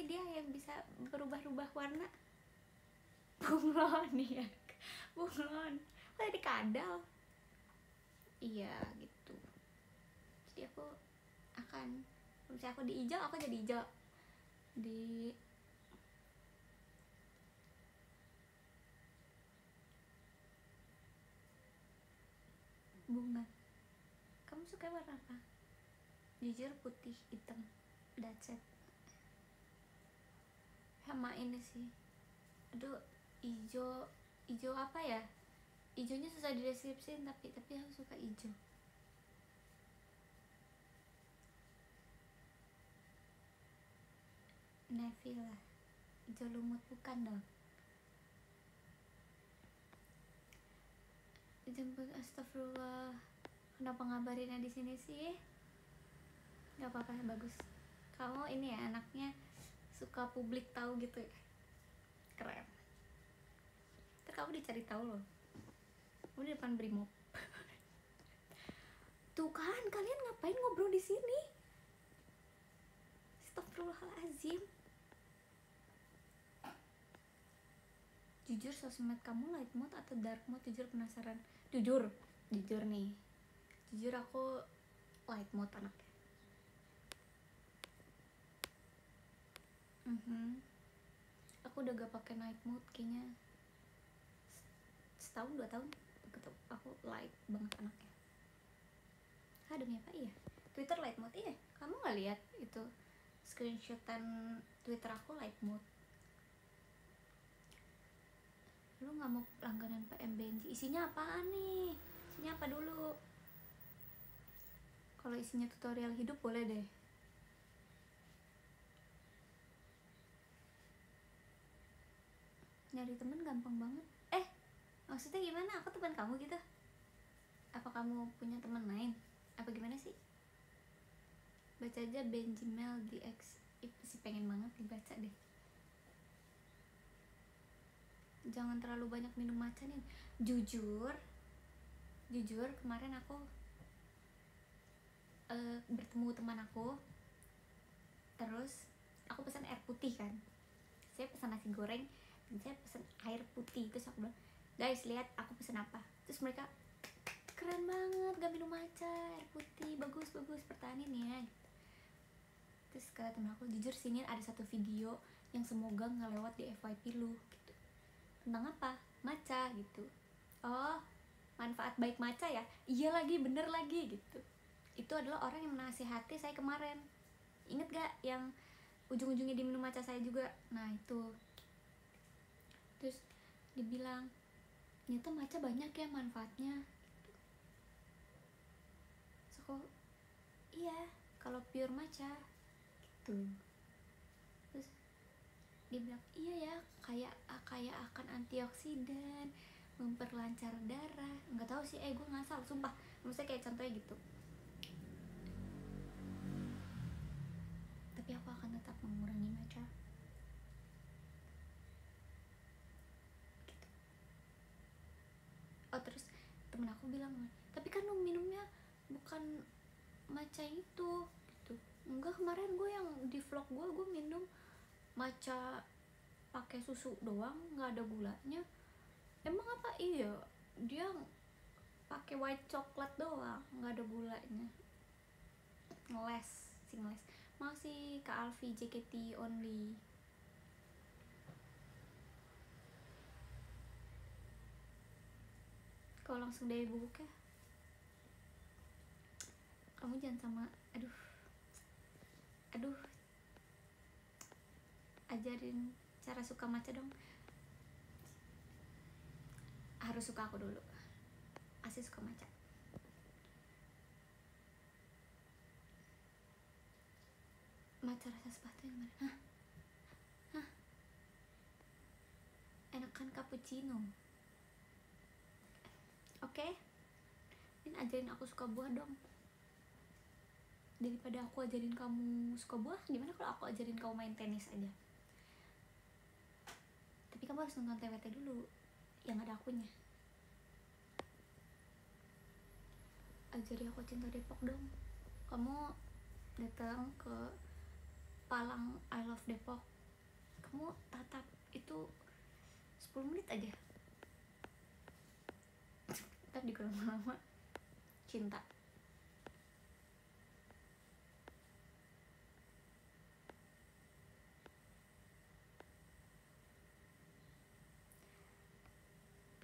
dia yang bisa berubah-ubah warna? Bunglon ya, bunglon. Kok jadi kadal? Iya gitu. Jadi aku akan, misalnya aku di hijau, aku jadi hijau. Di bunga, kamu suka warna apa? Jujur putih hitam, that's it. Sama ini sih, aduh, hijau apa ya, hijaunya susah dideskripsiin, tapi aku suka hijau. Navy lah, hijau lumut bukan dong. Jemput, astagfirullah, kenapa ngabarinnya di sini sih? Gak apa-apa, bagus. Kamu ini ya anaknya suka publik tahu gitu ya, keren. Ntar kamu dicari tahu loh, kamu di depan Brimob. Tuh kan, kalian ngapain ngobrol di sini? Astagfirullahaladzim. Jujur, sosmed kamu light mode atau dark mode? Jujur penasaran. Jujur nih, jujur aku light mode anaknya. Aku udah gak pakai night mode kayaknya setahun 2 tahun gitu. Aku light banget anaknya. Demi apa? Iya, Twitter light mode. Iya, kamu nggak lihat itu screenshotan Twitter aku light mode? Lu nggak mau langganan PMBNJ? Isinya apaan nih? Isinya apa dulu? Kalau isinya tutorial hidup boleh deh. Nyari temen gampang banget. Maksudnya gimana? Aku teman kamu gitu? Apa kamu punya teman lain? Apa gimana sih? Baca aja Benjimel di X. Itu sih pengen banget dibaca deh. Jangan terlalu banyak minum matcha nih. Jujur kemarin aku bertemu teman aku, terus aku pesan air putih kan, saya pesan nasi goreng dan saya pesan air putih. Terus aku bilang, guys lihat aku pesan apa. Terus mereka, keren banget gak minum matcha, air putih, bagus pertahanin ya. Terus kata temen aku, jujur sini ada satu video yang semoga nggak lewat di FYP lu gitu. Tentang apa? Matcha gitu. Oh, manfaat baik matcha ya? Iya lagi, bener lagi gitu. Itu adalah orang yang menasihati saya kemarin. Ingat gak yang ujung-ujungnya diminum matcha saya juga? Nah itu. Terus dibilang, ternyata matcha banyak ya manfaatnya. So, iya, kalau pure matcha gitu. Terus dia bilang, iya ya, kayak akan antioksidan, memperlancar darah. Nggak tahu sih, gue ngasal sumpah. Maksudnya kayak contohnya gitu. Tapi aku akan tetap mengurangi matcha gitu. Oh terus temen aku bilang, tapi kan lu minumnya bukan matcha itu gitu. Enggak, kemarin gue yang di vlog gue minum matcha pakai susu doang, nggak ada gulanya. Emang apa? Iya, dia pakai white coklat doang, nggak ada gulanya. Ngeles sih, ngeles. Masih ke Alfi JKT only. Kau langsung dari buku ya. Kamu jangan sama, aduh ajarin cara suka matcha dong. Harus suka aku dulu. Asli suka matcha. Matcha rasa sepatu yang mana? Hah? Enakan cappuccino. Oke? Ini ajarin aku suka buah dong. Daripada aku ajarin kamu suka buah, gimana kalau aku ajarin kamu main tenis aja? Tapi kamu harus nonton TWT dulu yang ada akunya. Ajari aku cinta Depok dong. Kamu datang ke Palang I Love Depok, kamu tatap itu 10 menit aja. Ntar di lama-lama cinta.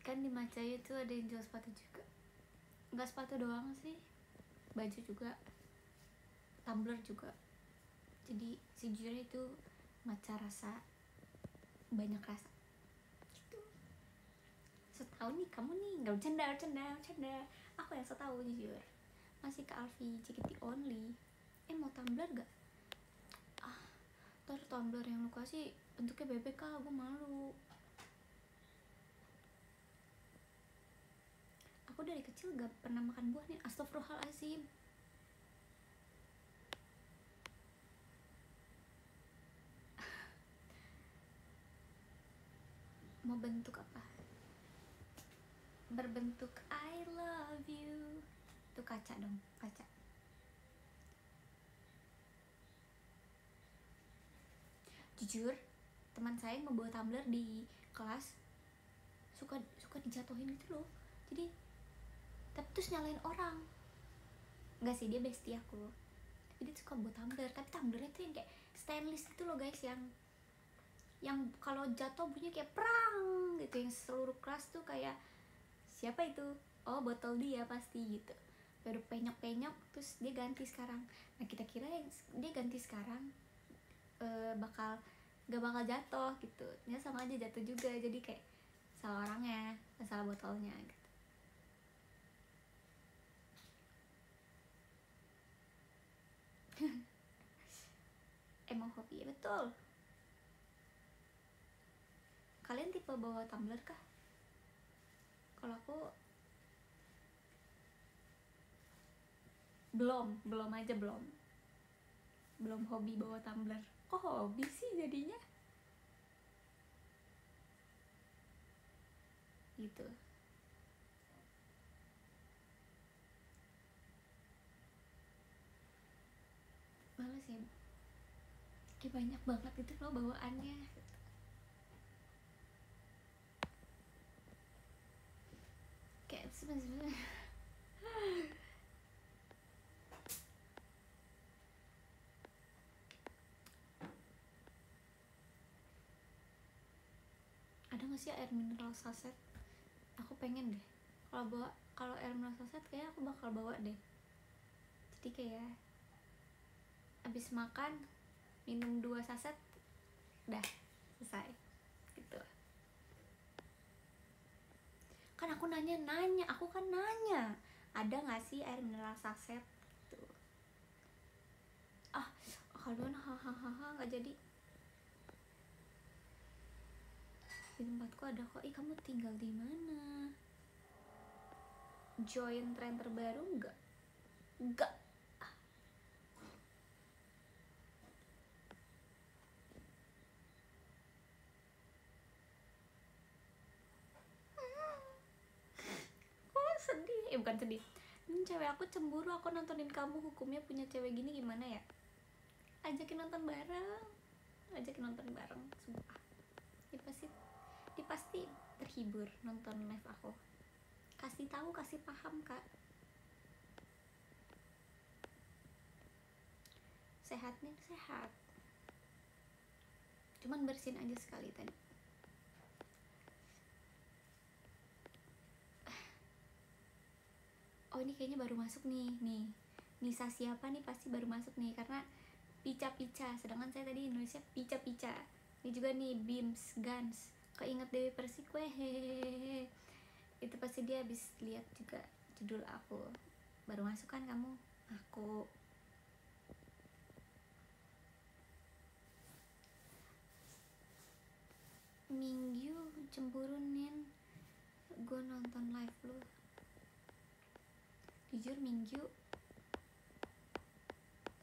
Kan di Matcha itu ada yang jual sepatu juga. Nggak sepatu doang sih, baju juga, tumbler juga. Jadi sejujurnya itu matcha rasa, banyak rasa gitu. Setahun nih kamu nih, nggak bercanda. Aku yang setahu jujur. Masih ke Alfi JKT only. Mau tumbler gak? Ntar tumbler yang lu kasih bentuknya bebek kah, gue malu. Aku dari kecil gak pernah makan buah nih, astagfirullahaladzim. Mau bentuk apa? Berbentuk I love you. Itu kaca dong, kaca. Jujur, teman saya yang membawa tumbler di kelas suka dijatuhin gitu loh. Jadi tapi terus nyalain orang. Enggak sih, dia bestie aku. Jadi suka buat tumbler, tapi tumblernya tuh yang kayak stainless gitu loh guys, yang kalau jatuh bunyinya kayak prang gitu, yang seluruh kelas tuh kayak siapa itu? Oh, botol dia pasti gitu. Baru penyok-penyok terus dia ganti sekarang. Nah, kita kira yang dia ganti sekarang gak bakal jatuh gitu. Dia sama aja jatuh juga. Jadi kayak salah orangnya, salah botolnya gitu. Emang hobi ya, betul. Kalian tipe bawa tumbler kah? Kalau aku belum aja, belum hobi bawa tumbler. Kok hobi sih jadinya gitu. sih, kayak banyak banget gitu loh bawaannya gitu. Kayak sebenarnya ada nggak sih air mineral saset? Aku pengen deh kalau air mineral saset kayak aku bakal bawa deh, jadi kayak abis makan minum 2 saset dah selesai gitu. Kan aku nanya ada nggak sih air mineral saset gitu. Kalian hahaha nggak jadi. Di tempatku ada kok. Kamu tinggal di mana? Join tren terbaru enggak? Sedih, bukan sedih, cewek aku cemburu aku nontonin kamu, hukumnya punya cewek gini gimana ya? Ajakin nonton bareng, sumpah dia pasti terhibur nonton live aku. Kasih tahu, kasih paham kak. Sehat nih, sehat, cuman bersihin aja sekali tadi. Oh ini kayaknya baru masuk nih Nisa siapa nih, pasti baru masuk nih karena pica-pica, sedangkan saya tadi Indonesia pica-pica. Ini juga nih Bims Gans, keinget Dewi Persik hehehe. Itu pasti dia habis lihat juga judul aku. Baru masuk kan kamu? Aku Minggu cemburu nin, gue nonton live lu. Jujur Minggu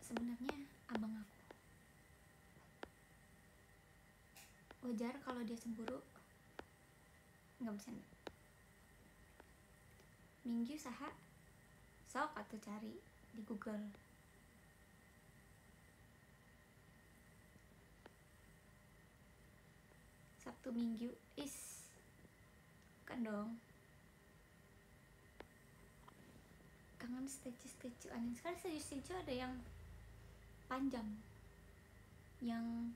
sebenarnya abang aku. Wajar kalau dia cemburu, nggak bercanda. Minggu saha sok atau cari di Google. Sabtu Minggu kan dong. Kangen statue aneh sekali. Statue ada yang panjang yang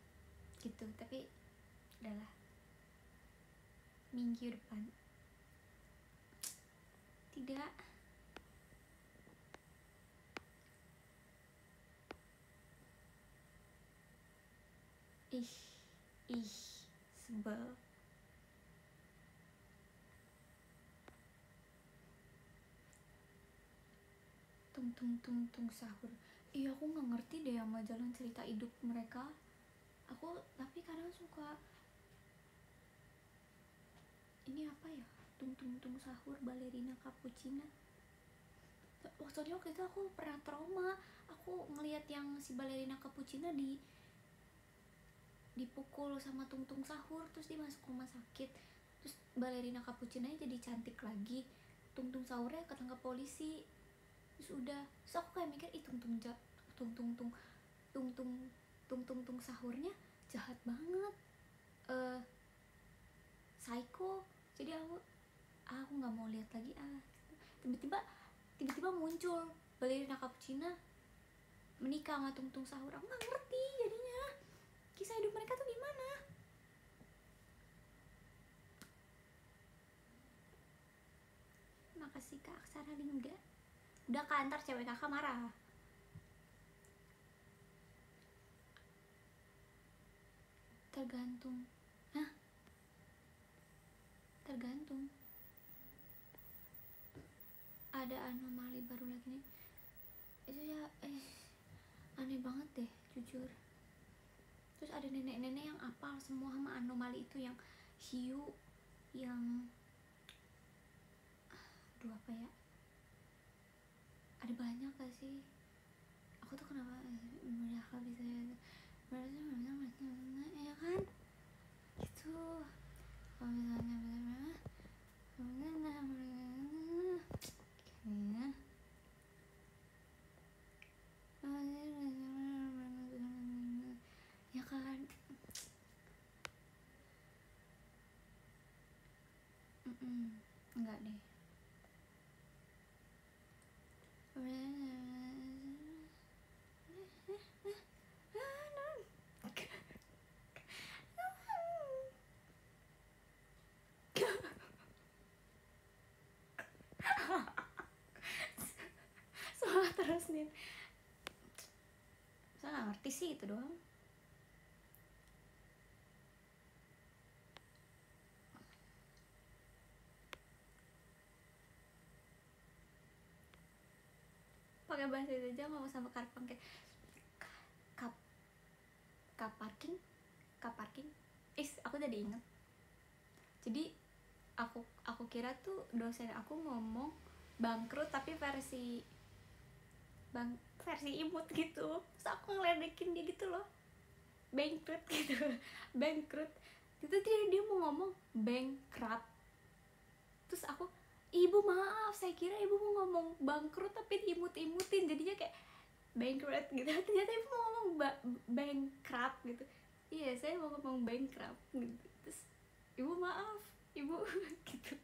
gitu, tapi udahlah. Minggu depan tidak. Ih sebel. Tung sahur. Aku nggak ngerti deh sama jalan cerita hidup mereka. Aku tapi kadang suka ini apa ya, tung sahur balerina cappuccina. Waktu itu aku pernah trauma. Aku ngelihat yang si balerina cappuccina dipukul sama tung sahur, terus dia masuk rumah sakit, terus balerina cappuccina jadi cantik lagi, tung sahurnya ketangkap polisi. Terus udah, terus aku kayak mikir tung sahurnya jahat banget, psycho. Jadi aku nggak mau lihat lagi. Tiba-tiba muncul balerina cappuccina menikah sama tung sahur. Aku nggak ngerti jadinya kisah hidup mereka tuh gimana. Makasih Kak Aksara Lingga. Udah kan, ntar cewek kakak marah. Tergantung ada anomali baru lagi nih. Itu ya aneh banget deh jujur. Terus ada nenek-nenek yang apal semua sama anomali itu, yang hiu, yang apa ya, ada banyak gak sih. Aku tuh kenapa bisa ya kan gitu. Kalau misalnya Enggak deh. Salah terus nih. Saya nggak ngerti sih itu doang. Pakai bahasa itu aja ngomong sama Karpang kayak kap parking. Aku jadi inget. Jadi aku kira tuh dosen aku ngomong bangkrut tapi versi imut gitu. Terus aku ngeledekin dia gitu loh, bangkrut gitu. Bangkrut itu dia mau ngomong bankrupt. Terus aku, ibu maaf, saya kira ibu mau ngomong bangkrut tapi diimut-imutin, jadinya kayak bankrupt gitu. Ternyata ibu mau ngomong bankrupt gitu. Iya, saya mau ngomong bankrupt gitu. Terus ibu maaf ibu gitu.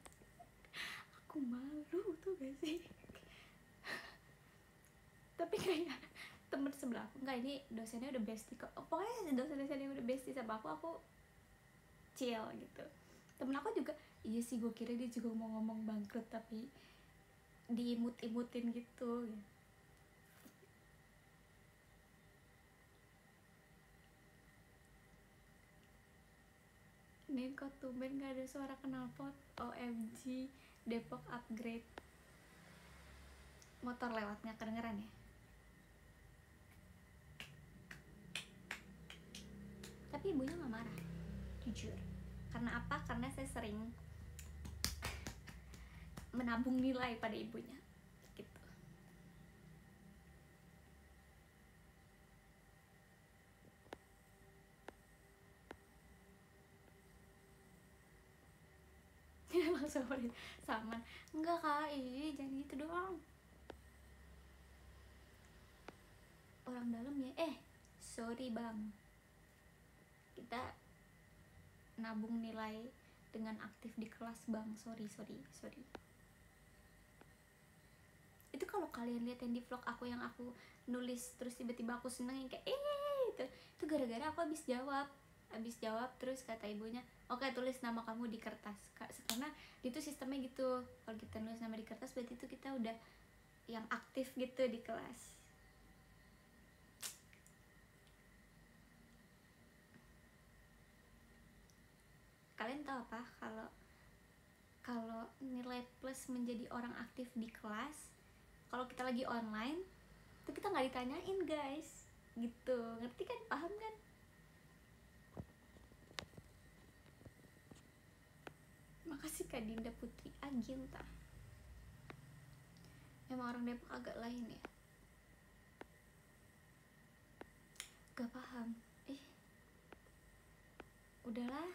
Aku malu tuh gak sih. Tapi kayak temen sebelah aku, enggak, ini dosennya udah bestie kok. Pokoknya dosen-dosennya udah bestie sama aku chill gitu. Temen aku juga, iya sih gue kira dia juga mau ngomong bangkrut tapi diimut-imutin gitu. Nih kok tumben gak ada suara knalpot. OMG, Depok upgrade. Motor lewat gak kedengeran ya? Tapi ibunya gak marah, jujur. Karena apa? Karena saya sering menabung nilai pada ibunya gitu. Langsung Saman, enggak kak, jangan gitu doang. Orang dalam ya, sorry bang, kita nabung nilai dengan aktif di kelas bang, sorry. Itu kalau kalian lihat yang di vlog aku yang aku nulis terus tiba-tiba aku seneng yang kayak itu gara-gara aku habis jawab terus kata ibunya, oke, tulis nama kamu di kertas. Karena itu sistemnya gitu, kalau kita nulis nama di kertas berarti itu kita udah yang aktif gitu di kelas. Kalian tahu apa kalau nilai plus menjadi orang aktif di kelas, kalau kita lagi online itu kita nggak ditanyain guys gitu, ngerti kan, paham kan? Makasih Kak Dinda Putri Aginta. Emang orang Depok agak lain ya, gak paham. Udahlah,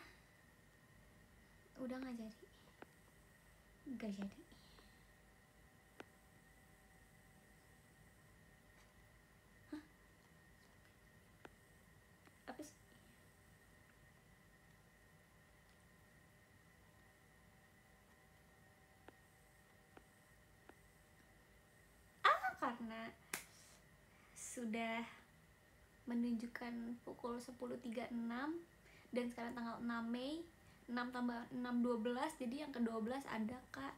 udah gak jadi. Hah? Apa sih? Karena sudah menunjukkan pukul 10.36 dan sekarang tanggal 6 Mei, 6 tambah 6 12, jadi yang ke-12 ada Kak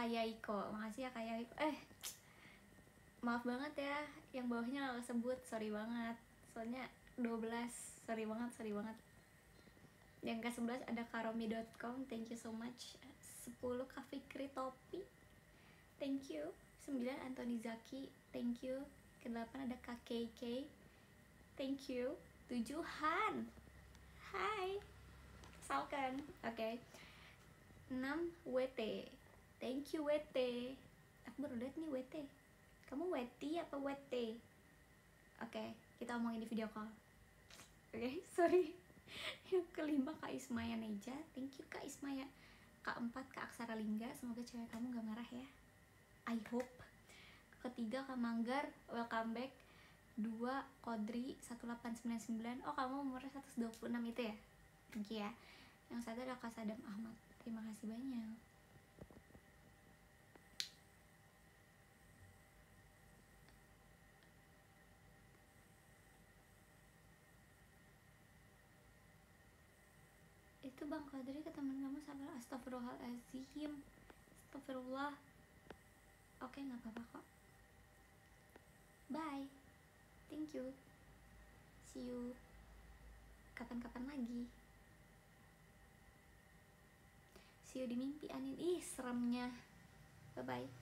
Yaiko. Makasih ya Kak Yaiko. Maaf banget ya yang bawahnya gak sebut, sorry banget. Soalnya 12, sorry banget. Yang ke-11 ada karomi.com, thank you so much. 10 Kak Fikri Topi, thank you. 9 Anthony Zaki, thank you. Ke-8 ada Kak KK, thank you. 7 Han, hai Salkan, oke. 6 WT, thank you WT. Aku baru liat nih WT. Kamu WT apa WT? Oke, kita omongin di video call. Oke, sorry. Yang ke-5 Kak Ismaya Neja, thank you Kak Ismaya. K4 Kak Aksara Lingga, semoga cewek kamu gak marah ya, I hope. Ketiga Kak Manggar, welcome back. 2 Kodri 1899, oh kamu umurnya 126 itu ya, thank you ya. Yang satu ada Kak Sadam Ahmad. Terima kasih banyak. Itu Bang Kadri ke teman kamu sabar. Astagfirullahaladzim. Astagfirullah. Oke, nggak apa-apa kok. Bye. Thank you. See you kapan-kapan lagi. See you di mimpi Anin. Ih, seremnya. Bye-bye.